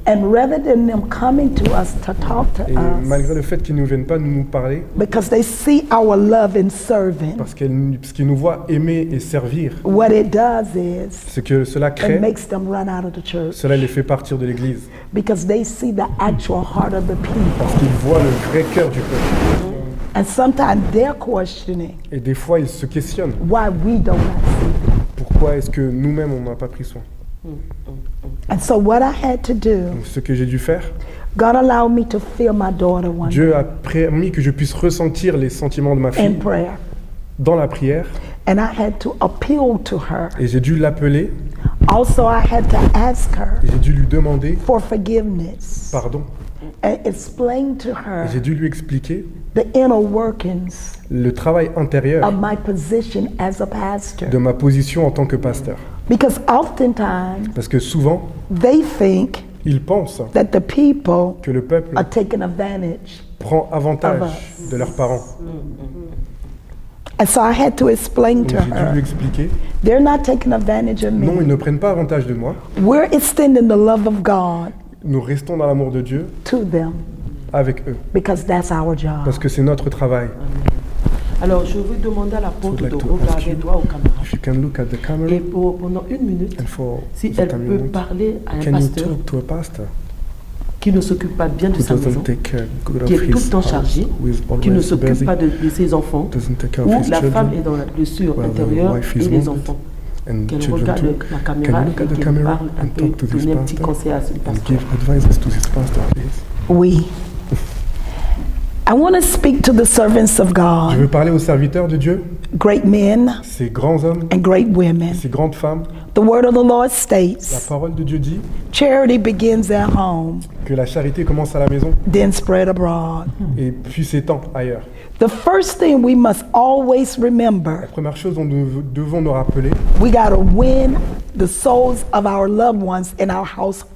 And rather than them coming to us to talk to Et malgré us, le fait qu'ils ne viennent pas nous parler, because they see our love in serving, parce qu'ils nous voient aimer et servir, what it does is ce que cela it crée, makes them run out of the church cela les fait partir de l'église. because they see the actual heart of the people. Parce qu'ils voient le vrai cœur du peuple. And sometimes they're questioning Et des fois, ils se questionnent. why we do not see them. Pourquoi est-ce que nous-mêmes, on n'a pas pris soin? And so what I had to do, Donc, ce que j'ai dû faire, God allowed me to feel my daughter one day Dieu a permis que je puisse ressentir les sentiments de ma in fille prayer. dans la prière. And I had to appeal to her. Et j'ai dû l'appeler. Also, I had to ask her Et j'ai dû lui demander for forgiveness pardon. and explain to Et her j'ai dû lui expliquer the inner workings le travail intérieur of my position as a pastor. de ma position en tant que pasteur. Because oftentimes Parce que souvent, they think ils pensent that the people que le peuple are taking advantage. prend avantage de leurs parents. And so I had to explain Donc to j'ai dû lui her, expliquer, they're not taking advantage of non, ils me. ne prennent pas avantage de moi. We're extending the love of God Nous restons dans l'amour de Dieu to them avec eux. because that's our job. Parce que c'est notre travail. Alors, je vais demander à l'apôtre So I'd de like to ask regarder you droit au caméra. If you can look at the camera Et pendant une minute, and for si the elle time you peut want, parler à un can you pasteur talk to a pastor qui ne s'occupe pas bien de who sa maison, doesn't take good qui of est tout le his temps house, chargé, who is qui ne always s'occupe busy, pas de ses enfants, doesn't take care of où his la femme children, est dans la blessure while the intérieure wife et is les wounded, enfants. and Qu'elle children regarde too. la Can caméra you look et at the qu'elle camera parle un and peu, talk to this donner un petit pastor conseil à ce and pasteur. give advices to this pastor, please? We. I want to speak to the servants of Je God, veux parler aux serviteurs de Dieu, great men ces grands hommes, and great women. ces grandes femmes. The word of the Lord La states, parole de Dieu dit charity begins at home, que la charité commence à la maison then spread abroad. et puis s'étend ailleurs. The first thing we must always remember, La première chose dont nous devons nous rappeler, we got to win the souls of our loved ones in our house que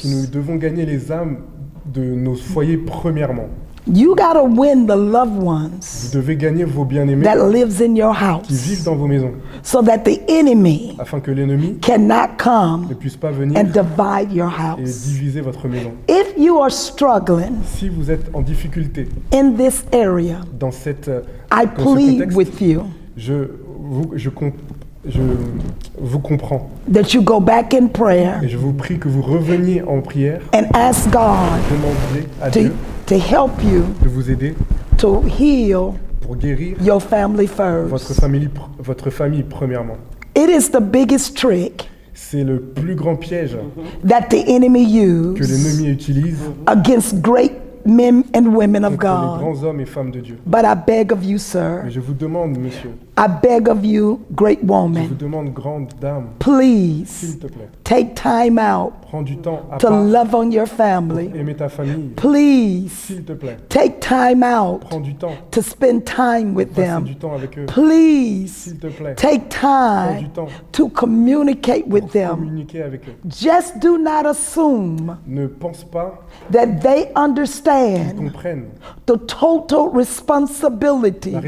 nous first. devons gagner les âmes de nos foyers premièrement. You got to win the loved ones Vous devez gagner vos bien-aimés that lives in your qui house vivent dans vos maisons, so that the enemy afin que l'ennemi cannot come ne puisse pas venir and divide your et house. diviser votre maison. If you are struggling Si vous êtes en difficulté in this area, dans ce I plead contexte, with you je vous comprends that you go back in prayer et je vous prie que vous reveniez en prière, and ask God demandez à Dieu to help you de vous aider to heal pour guérir your family votre first. famille premièrement. It is the biggest trick C'est le plus grand piège that the enemy que uses l'ennemi utilise against great men and women of contre les God. grands hommes et femmes de Dieu. But I beg of you, sir, Mais je vous demande, monsieur, I beg of you, great je vous woman, demande, grande dame, please s'il te plaît, take time out prends du temps à to part love on your pour family. aimer ta famille. Please S'il te plaît, take time out prends du temps, to spend time with passer them. du temps avec eux. Please S'il te plaît, take prends du time temps to communicate with pour them. communiquer avec eux. Just do not assume Ne pense pas that they qu'ils understand comprennent the total responsibility la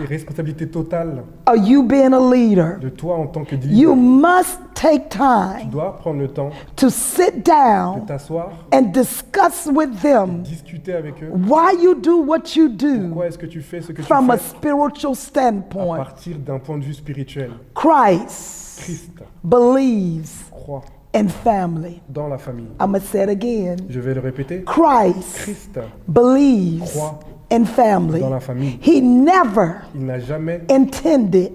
responsabilité totale of you being a leader. de toi en tant que You leader. must take Tu time dois prendre le temps to sit de down t'asseoir, and discuss with them discuter avec eux. why you do what you do Pourquoi est-ce que tu fais ce que tu from a fais spiritual à standpoint. partir d'un point de vue spirituel. Christ Christ believes croit in family. dans la famille. I'm going to say it again. Je vais le répéter. Christ Christ believes croit in family. dans la famille. He never Il n'a jamais intended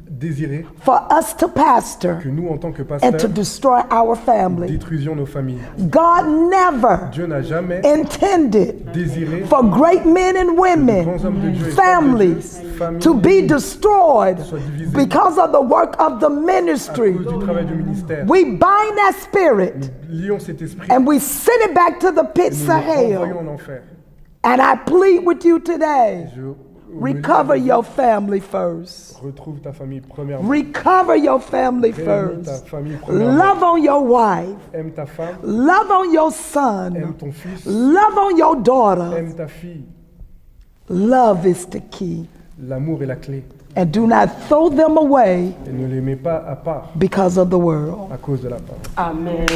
désiré for us to pastor que nous, en tant que and to pasteurs, destroy our family. détruisions nos familles. God never Dieu n'a jamais intended désiré for great men and grands women, hommes de Dieu et femmes de Dieu, families, familles, to be destroyed soient divisées because of the work of the à ministry. cause du travail du ministère. We bind that spirit Lions cet esprit and we send it back to the et pits nous of le renvoyons hell. en enfer. And I plead with you today, Je recover your family first. retrouve ta famille premièrement. Recover your family Réunis ta first. famille premièrement. Love on your wife. Aime ta femme, Love on your aime son. ton fils, Love on your daughter. aime ta fille. Love is the key. L'amour est la clé. And do not throw them away Et ne les mets pas à part because of the world. à cause de la part. Amen.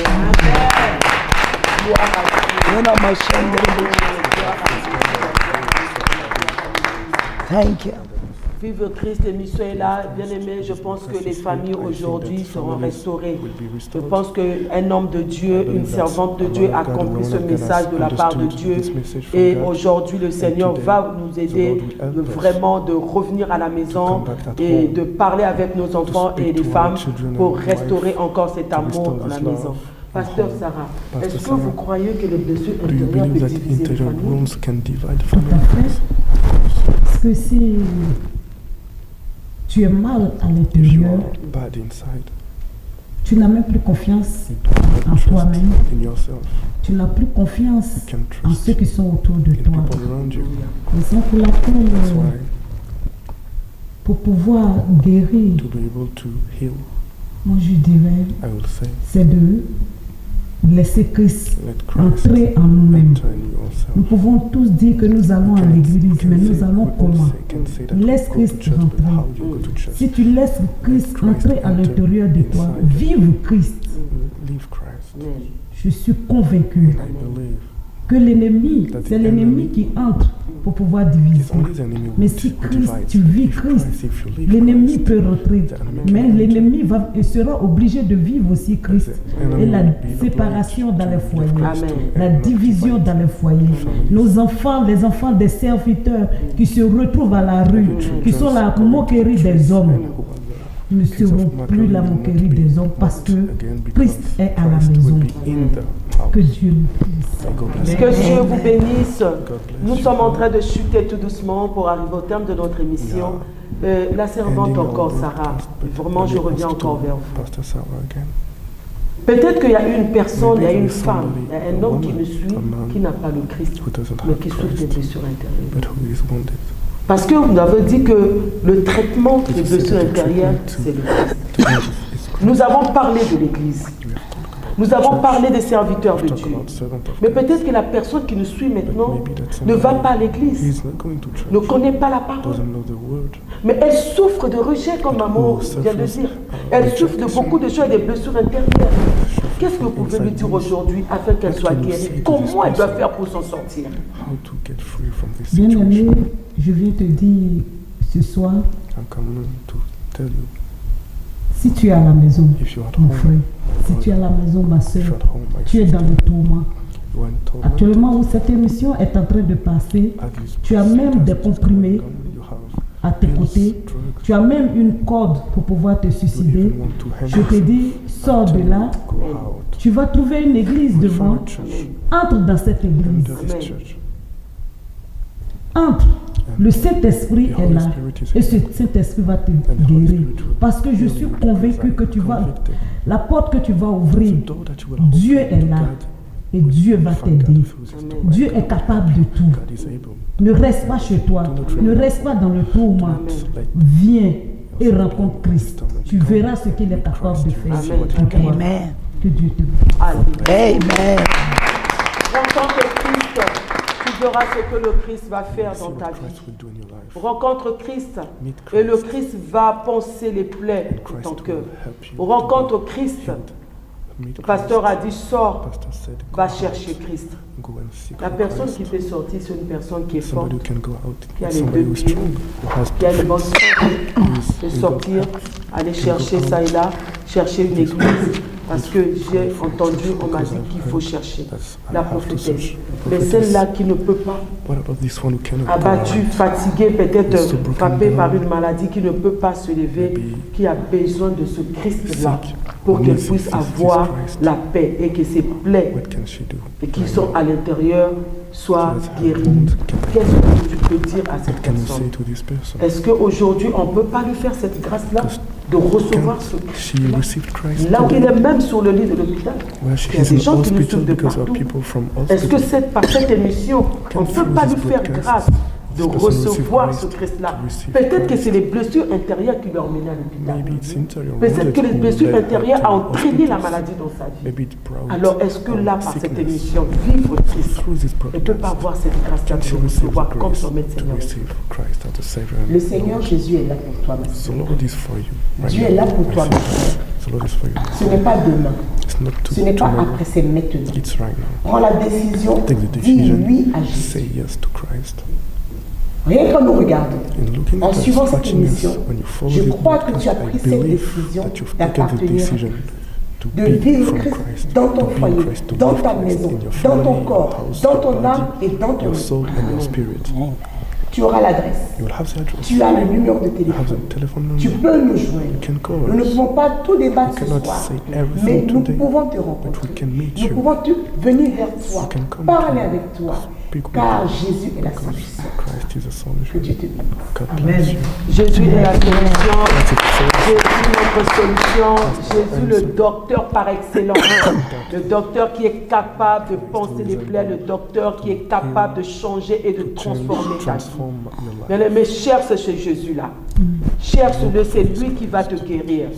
Thank you. Vive Christ et mission est là. Bien aimé, je pense que les familles aujourd'hui seront restaurées. Je pense qu'un homme de Dieu, une servante de Dieu accomplit ce message de la part de Dieu. Et aujourd'hui, le Seigneur va nous aider vraiment de revenir à la maison et de parler avec nos enfants et les femmes pour restaurer encore cet amour dans la maison. Pasteur Sarah, est-ce que vous croyez que les blessures intérieures peuvent diviser les familles? Parce que si tu es mal à l'intérieur, tu n'as même plus confiance en toi-même. Tu n'as plus confiance en ceux qui sont autour de toi. Raison pour laquelle, pour pouvoir guérir, moi je dirais, c'est de laisser Christ entrer en nous-mêmes. Nous pouvons tous dire que nous allons à l'église, mais nous allons comment? Laisse Christ rentrer. Si tu laisses Christ entrer à l'intérieur de toi, vive Christ. Je suis convaincu que l'ennemi, c'est l'ennemi qui entre pour pouvoir diviser. Mais si Christ, tu vis Christ, l'ennemi peut rentrer. Mais l'ennemi sera obligé de vivre aussi Christ. Et la séparation dans les foyers, la division dans les foyers. Nos enfants, les enfants des serviteurs qui se retrouvent à la rue, qui sont la moquerie des hommes, ne seront plus la moquerie des hommes parce que Christ est à la maison. Que Dieu nous bénisse. Que Dieu vous bénisse. Nous sommes en train de chuter tout doucement pour arriver au terme de notre émission. La servante encore, Sarah, vraiment je reviens encore vers vous. Peut-être qu'il y a une personne, il y a une femme, il y a un homme qui me suit, qui n'a pas le Christ, mais qui souffre des blessures intérieures. Parce que vous avez dit que le traitement des blessures intérieures, c'est le Christ. Nous avons parlé de l'Église. Nous avons parlé des serviteurs de Dieu. Mais peut-être que la personne qui nous suit maintenant ne va pas à l'église, ne connaît pas la parole. Mais elle souffre de rejet, comme maman vient de dire. Elle souffre de beaucoup de choses, des blessures intérieures. Qu'est-ce que vous pouvez lui dire aujourd'hui afin qu'elle soit guérie? Comment elle doit faire pour s'en sortir? Bien-aimé, je viens te dire ce soir, si tu es à la maison, mon frère, si tu es à la maison, ma soeur, tu es dans le tourment. Actuellement où cette émission est en train de passer, tu as même des comprimés à tes côtés, tu as même une corde pour pouvoir te suicider. Je te dis, sors de là, tu vas trouver une église devant, entre dans cette église. Entre. Le Saint-Esprit est là et ce Saint-Esprit va te guérir. Parce que je suis convaincu que la porte que tu vas ouvrir, Dieu est là et Dieu va t'aider. Dieu est capable de tout. Ne reste pas chez toi, ne reste pas dans le tourment. Viens et rencontre Christ. Tu verras ce qu'il est capable de faire. Amen. Que Dieu te bénisse. Amen. Rencontre Christ, tu verras ce que le Christ va faire dans ta vie. Rencontre Christ et le Christ va panser les plaies de ton cœur. Rencontre Christ. Le pasteur a dit, sors, va chercher Christ. La personne qui fait sortir, c'est une personne qui est forte, qui a les deux pieds, qui a une bonne santé, de sortir, aller chercher ça et là, chercher une église. Parce que j'ai entendu, on m'a dit qu'il faut chercher la prophétesse. Mais celle-là qui ne peut pas, abattue, fatiguée, peut-être frappée par une maladie, qui ne peut pas se lever, qui a besoin de ce Christ-là pour qu'elle puisse avoir la paix et que ses plaies et qui sont à l'intérieur soient guéries. Qu'est-ce que tu peux dire à cette personne? Est-ce qu'aujourd'hui, on ne peut pas lui faire cette grâce-là de recevoir ce Christ? Là où il est même sur le lit de l'hôpital, il y a des gens qui nous suivent de partout. Est-ce que par cette émission, on ne peut pas lui faire grâce de recevoir ce Christ-là? Peut-être que c'est les blessures intérieures qui l'ont mené à l'hôpital. Peut-être que les blessures intérieures ont entraîné la maladie dans sa vie. Alors est-ce que là, par cette émission, vivre Christ, elle ne peut pas avoir cette grâce-là de recevoir comme son maître Seigneur? Le Seigneur Jésus est là pour toi, ma soeur. Dieu est là pour toi, ma soeur. Ce n'est pas demain. Ce n'est pas après, c'est maintenant. Prends la décision, dis oui à Jésus. Rien qu'en nous regardant, en suivant cette émission, je crois que tu as pris cette décision d'appartenir, de vivre Christ dans ton foyer, dans ta maison, dans ton corps, dans ton âme et dans ton esprit. Tu auras l'adresse. Tu as le numéro de téléphone. Tu peux nous joindre. Nous ne pouvons pas tout débattre ce soir, mais nous pouvons te rencontrer. Nous pouvons venir vers toi, parler avec toi, car Jésus est la solution. Que Dieu te bénisse. Amen. Jésus est la solution. Jésus notre solution. Jésus le docteur par excellence. Le docteur qui est capable de panser les plaies. Le docteur qui est capable de changer et de transformer ta vie. Mais cherche ce Jésus-là. Cherche-le, c'est lui qui va te guérir.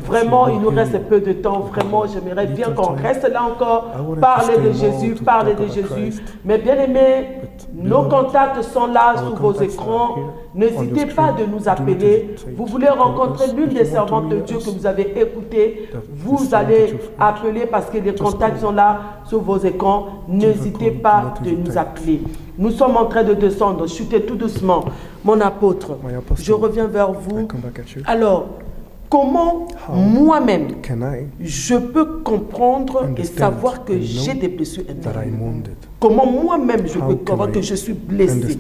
Vraiment, il nous reste peu de temps. Vraiment, j'aimerais bien qu'on reste là encore. Parler de Jésus, parler de Jésus. Mais bien aimé, nos contacts sont là sous vos écrans. N'hésitez pas de nous appeler. Vous voulez rencontrer l'une des servantes de Dieu que vous avez écoutées, vous allez appeler parce que les contacts sont là sur vos écrans. N'hésitez pas de nous appeler. Nous sommes en train de descendre. Chutez tout doucement. Mon apôtre, je reviens vers vous. Alors, comment moi-même je peux comprendre et savoir que j'ai des blessures intérieures? Comment moi-même je peux comprendre que je suis blessé?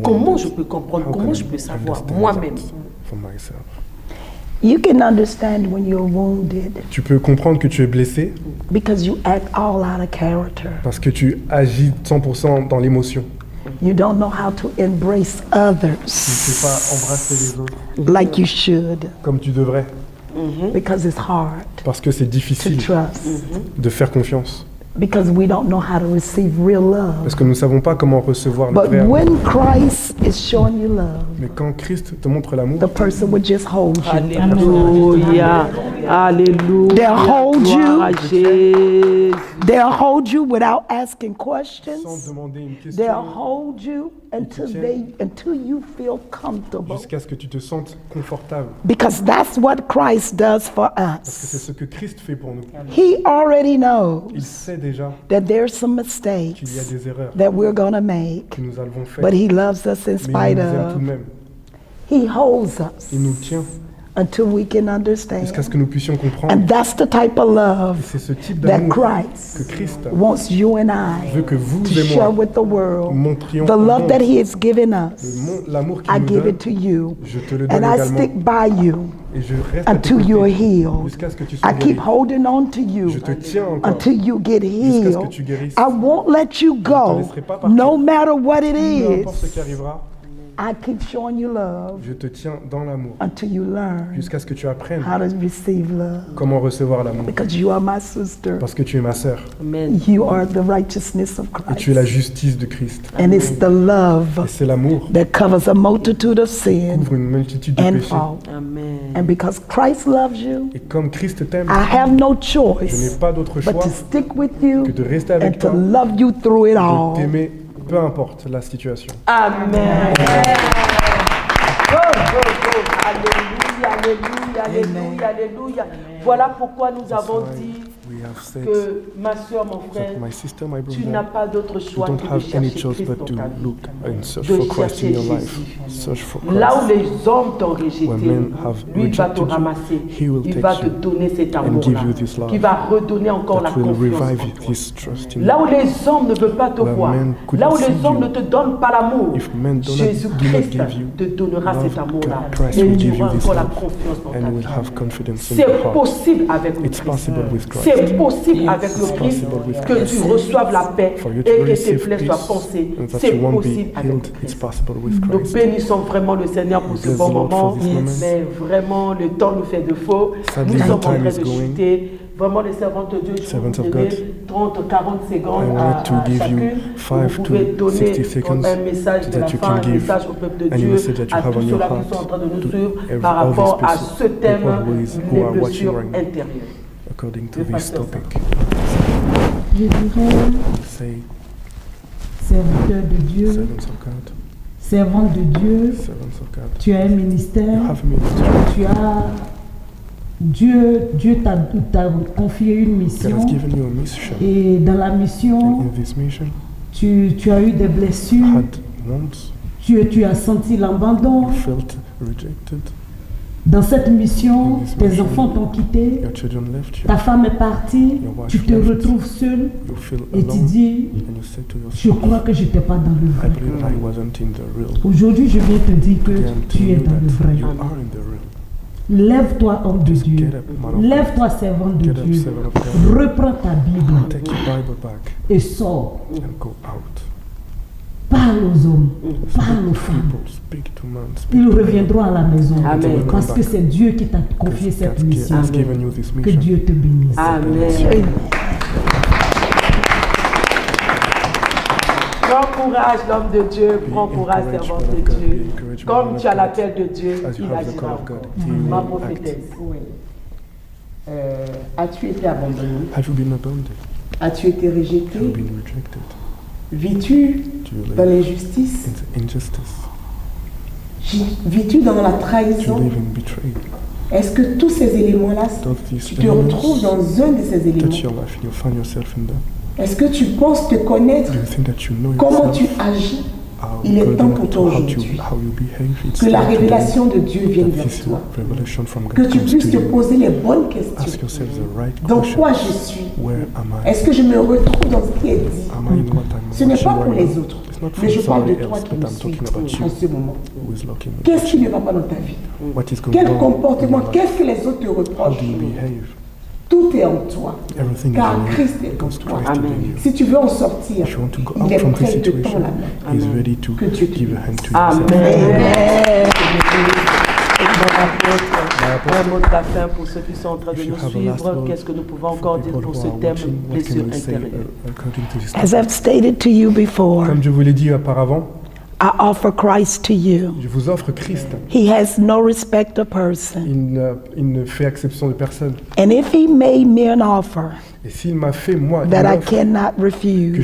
Comment je peux comprendre? Comment je peux savoir moi-même? You can understand when you're wounded. Tu peux comprendre que tu es blessé because you act all out of character. Parce que tu agis 100% dans l'émotion. You don't know how to embrace others. Tu ne sais pas embrasser les autres like you should. Comme tu devrais. Because it's hard. Parce que c'est difficile to trust. De faire confiance. Because we don't know how to receive real love. Parce que nous ne savons pas comment recevoir le vrai But amour. when Christ is showing you love, Mais quand Christ te montre l'amour, the person would just hold you. Alléluia. Alléluia. They'll hold Gloire à you. Jésus. They'll hold you without asking sans questions. demander une They'll question, hold you until you feel comfortable. jusqu'à ce que tu te sentes confortable. Because that's what Christ does for Parce que c'est us. ce que Christ fait pour nous. He already knows Il sait déjà that there's some qu'il y a mistakes des erreurs that we're going to make, que nous avons faites, but He loves us in mais il spite nous aime tout de of. même. He holds us Il nous tient until we can jusqu'à ce understand. que nous puissions comprendre. And that's the type of Et love c'est ce type that d'amour que Christ Christ wants you and I veut que vous to et share moi with the world. montrions The au love monde. that He has given us, L'amour qu'il I nous give donne, it to you. je te le donne And I également. stick by you Et je reste à tes until you're côtés healed. jusqu'à ce que tu sois I keep guéri. holding on to you Je te tiens encore until you get jusqu'à ce que healed. tu guérisses. I won't let you te go, laisserai pas partir. no matter what it Peu importe ce is. qui arrivera, I keep showing you love je te tiens dans l'amour until you learn jusqu'à ce que tu apprennes how to receive love. comment recevoir l'amour. Because you are my sister. Parce que tu es ma sœur Amen. You are the righteousness of et tu es la Christ. justice de Christ. And it's the Et love c'est l'amour that covers a multitude of qui sin couvre une multitude de and péchés. fault. Amen. And because Christ loves you, Et comme Christ t'aime, I have no je n'ai choice pas d'autre but choix to stick with you que de rester and avec to toi, love you through it de all. t'aimer, peu importe la situation. Amen. Oh, oh, oh. Alléluia, alléluia, alléluia, alléluia. Voilà pourquoi nous avons dit We have said que ma soeur, mon frère, that my sister, my tu n'as brother, pas d'autre you choix don't que de have any chercher choice Christ but dans to ta vie. look and search De for Christ in your chercher life. Jésus. Search for Là où Christ. les hommes t'ont rejeté, When men have lui il va te rejected you, ramasser, he will il take va te you donner cet and amour-là, give you this love qui va redonner encore la that will confiance revive en toi. his trust in Là où you. les hommes ne veulent pas te Where voir, men couldn't là où les see hommes you, ne te donnent pas l'amour, if men do not Jésus-Christ give you te donnera love, cet amour-là Christ et will il give y you aura this encore la love confiance dans ta and will vie. have confidence in your C'est heart. possible avec le It's Christ. possible with Christ. C'est possible avec le Christ possible with que tu reçoives la paix For you et to que tes receive plaies soient peace pansées. and that C'est you won't be possible avec le healed. It's Christ. possible with Nous Christ. bénissons vraiment le Seigneur pour ce Bless bon the Lord for moment, this moment. mais vraiment le temps nous fait défaut. Sadly, Nous sommes en time train is de going. chuter. Vraiment, les servants de Dieu, je Servants vais of vous donner God, 30, 40 secondes I à wanted to give you chacune. 5 Vous pouvez to donner 60 seconds un message de that la you fin, can un give message au peuple de any Dieu, message that you à have tous on your ceux-là qui heart sont en train de nous to suivre every- par all these rapport à people ce thème, who les are watching blessures right now. intérieures. According to Le this pasteur topic, Je dirais, say serviteur de Dieu, servants of God, servante de Dieu, servants of God. tu as un You ministère, have a ministry. tu as Dieu t'a confié une God mission has given you a mission. et dans la mission, In this mission, tu as eu des blessures, had wounds, tu as senti l'abandon. you felt rejected, Dans cette mission, In this tes mission, enfants t'ont quitté, your children left you, ta femme est partie, Your wife tu te left. retrouves seul you feel et tu alone, dis, and you say to je yourself, crois que je n'étais pas dans le I vrai. believe I wasn't in the real. Aujourd'hui, je viens te dire que Today I'm tu telling es you dans le that vrai. you are in the real. Lève-toi, homme de Just Dieu. get up, man of God. Lève-toi, servant de Get up, Dieu. servant of God. Reprends ta Bible Take your Bible back et sors. and go out. Parle aux hommes, parle aux femmes. People, speak to man, speak Ils to reviendront à la maison. Amen. Parce que c'est Dieu qui t'a confié cette God mission. has given you this Que mission. Dieu te bénisse. Amen. Prends courage, l'homme de Dieu. Prends courage, encouraged, servante man of de God. Dieu. Be encouraged, Comme man tu of as God. l'appel de Dieu, As you il have the agira call of encore. God, he Ma will prophétesse, act. as-tu été abandonné? Have you been abandoned? As-tu été Have you rejeté? been rejected? Vis-tu Do you dans live l'injustice? in injustice? Vis-tu dans la Do you trahison? live in betrayal? Est-ce que tous ces éléments-là, Does these tu te retrouves dans un de ces touch éléments? your life and you find yourself in them? Est-ce que tu penses te connaître? Do you think that you know Comment tu yourself? agis? How Il est according temps pour to toi how aujourd'hui you behave, it's que la time today révélation de Dieu vienne that vers this toi. revelation from God Que tu comes puisses to te you. poser les bonnes Ask questions. yourself the right Dans question. quoi je suis? Where am I? Est-ce que je me retrouve dans ce qui est dit? Am I in what I'm Ce n'est watching pas pour right les now? autres, It's not mais je for parle de somebody toi else, qui but me I'm suis talking about en you ce moment. who is looking at Qu'est-ce qui you. ne va pas dans ta vie? What is going Quel on in comportement? your life? Qu'est-ce que les autres te How reprochent? do you behave? Tout est en toi. Everything Car is in Christ you est en because toi. Christ is in Amen. you. Si tu veux en sortir, If you want to go il out est from this prêt de tendre situation, la main. He's ready to Que Dieu te give a bénisse. hand to yourself. Amen. Un mot de la fin pour ceux qui sont en train de nous suivre. Qu'est-ce que nous pouvons encore dire pour ce thème blessure intérieure? As I've stated to you before, Comme je vous l'ai dit auparavant, I offer Christ to you. je vous offre Christ. He has no respect of person. Il ne fait exception de personne. And if he made me an offer Et s'il m'a fait, moi, une that I offre cannot que refuse,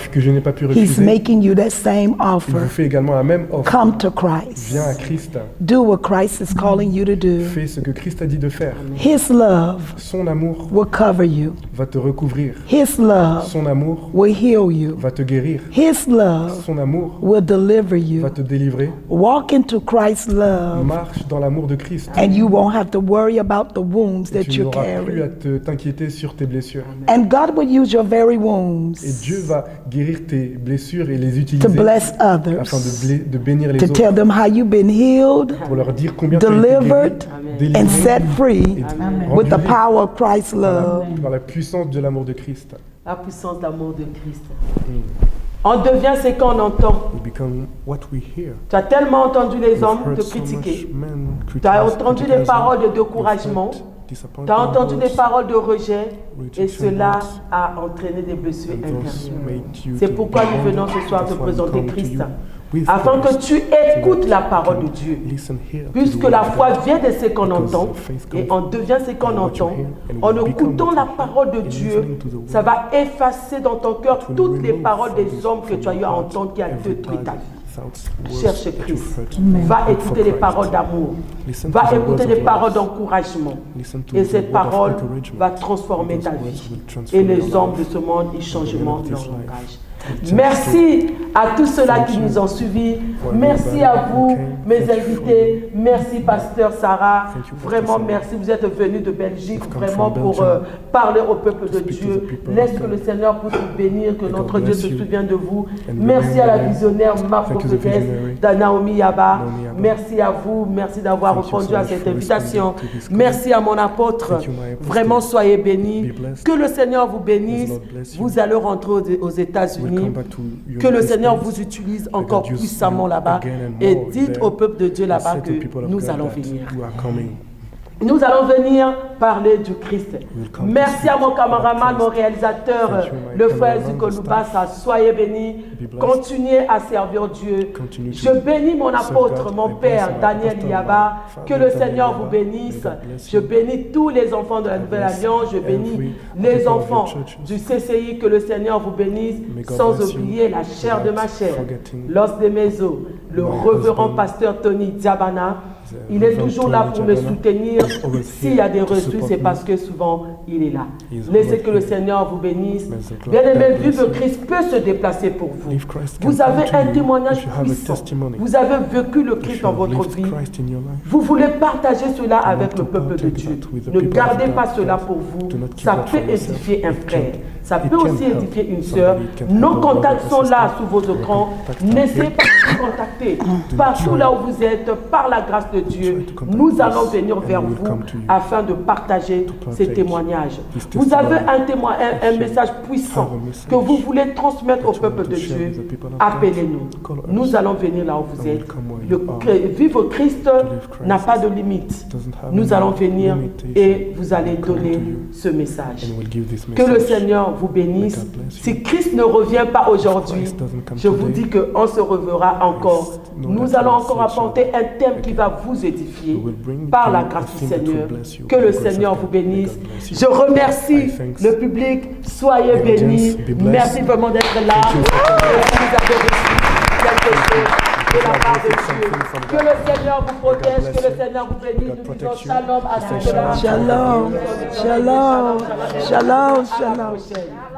que je n'ai pas pu he's refuser, making you that same il vous offer. fait également la même offre. Come to Christ. Viens à Christ. Do what Christ is calling you to do. Fais ce que Christ a dit de faire. His love Son amour will cover you. va te recouvrir. His love Son amour will heal you. va te guérir. His love Son amour will deliver va you. te délivrer. Walk into Christ's love, Marche dans l'amour de Christ. and you won't have to worry about the wounds Et that tu you n'auras plus à carry. t'inquiéter sur tes blessures. And God will use your very Et wounds Dieu va guérir tes blessures et les to utiliser bless afin others, de bénir les to autres. tell them how you've been healed, Pour leur dire combien tu as été delivered, guéri, délivré and set free et with the rendu libre power of Christ's love. par la puissance de l'amour de Christ. La puissance d'amour de Christ. On devient ce qu'on entend. We become what we hear. Tu as tellement entendu les hommes We've te heard so critiquer. much men Tu as criticize entendu des others. paroles de We've découragement. heard Tu disappointing as entendu des words, paroles de rejet. Et rejection cela words, a entraîné des blessures and those intérieures. made you C'est to pourquoi be nous venons humble. ce soir te That's why we présenter come to Christ. you with Afin que Christ, tu so écoutes that la you parole can de Dieu. listen here to Puisque the word la of foi God. vient de ce qu'on Because entend faith et comes on devient ce qu'on from what you entend. hear, and En we become écoutant what la you hear, parole de and Dieu, listening to the word. ça va effacer dans ton cœur will toutes les remove paroles from des this- hommes que tu as eu à from entendre qui a every détruit ta vie. thoughts, words Cherche that you've Christ. heard. Va Look for écouter les Christ. paroles d'amour. Listen Va to the écouter words les of paroles love. d'encouragement. Listen to Et the ces word of paroles encouragement. vont transformer Those ta words vie. will transform Et les your hommes life. de ce monde, ils changeront this leur life. langage. Merci à tous ceux-là qui nous ont suivis. Merci à vous, mes invités. Merci, Pasteur Sarah. Vraiment, merci. Vous êtes venus de Belgique vraiment pour parler au peuple de Dieu. Laisse que le Seigneur puisse vous bénir, que notre Dieu se souvienne de vous. Merci à la visionnaire, ma prophétesse, Naomi Yaba. Merci à vous. Merci d'avoir répondu à cette invitation. Merci à mon apôtre. Vraiment, soyez bénis. Que le Seigneur vous bénisse. Vous allez rentrer aux États-Unis. Que le Seigneur vous utilise encore puissamment là-bas et dites au peuple de Dieu là-bas que nous allons venir. Nous allons venir parler du Christ. Merci à mon camarade, mon réalisateur, le frère Zikolubasa. Soyez bénis. Continuez à servir Dieu. Je bénis mon apôtre, mon père, Daniel Yaba. Que le Seigneur vous bénisse. Je bénis tous les enfants de la Nouvelle Alliance. Je bénis les enfants du CCI. Que le Seigneur vous bénisse. Sans oublier la chair de ma chair, l'os de mes os, le révérend pasteur Tony Diabana. Il est toujours là pour me soutenir. S'il y a des refus, c'est parce que souvent, il est là. Laissez que le Seigneur vous bénisse. Bien-aimé, vivre Christ peut se déplacer pour vous. Vous avez un témoignage puissant. Vous avez vécu le Christ dans votre vie. Vous voulez partager cela avec le peuple de Dieu. Ne gardez pas cela pour vous. Ça peut édifier un frère. Ça peut aussi édifier une sœur. Nos contacts sont là sous vos écrans. N'essayez pas de nous contacter. Partout là où vous êtes, par la grâce de Dieu, nous allons venir vers vous afin de partager ces témoignages. Vous avez un message puissant que vous voulez transmettre au peuple de Dieu. Appelez-nous. Nous allons venir là où vous êtes. Vivre Christ n'a pas de limite. Nous allons venir et vous allez donner ce message. Que le Seigneur vous bénisse. Si Christ ne revient pas aujourd'hui, je vous dis qu'on se reverra encore. Nous allons encore apporter un thème qui va vous édifier par la grâce du Seigneur. Que le Seigneur vous bénisse. Je remercie le public. Soyez bénis. Merci vraiment d'être là. Vous avez reçu quelque chose de la part de Dieu. Que le Seigneur vous protège. Que le Seigneur vous bénisse. Nous disons shalom à tous. Shalom, shalom, shalom, shalom.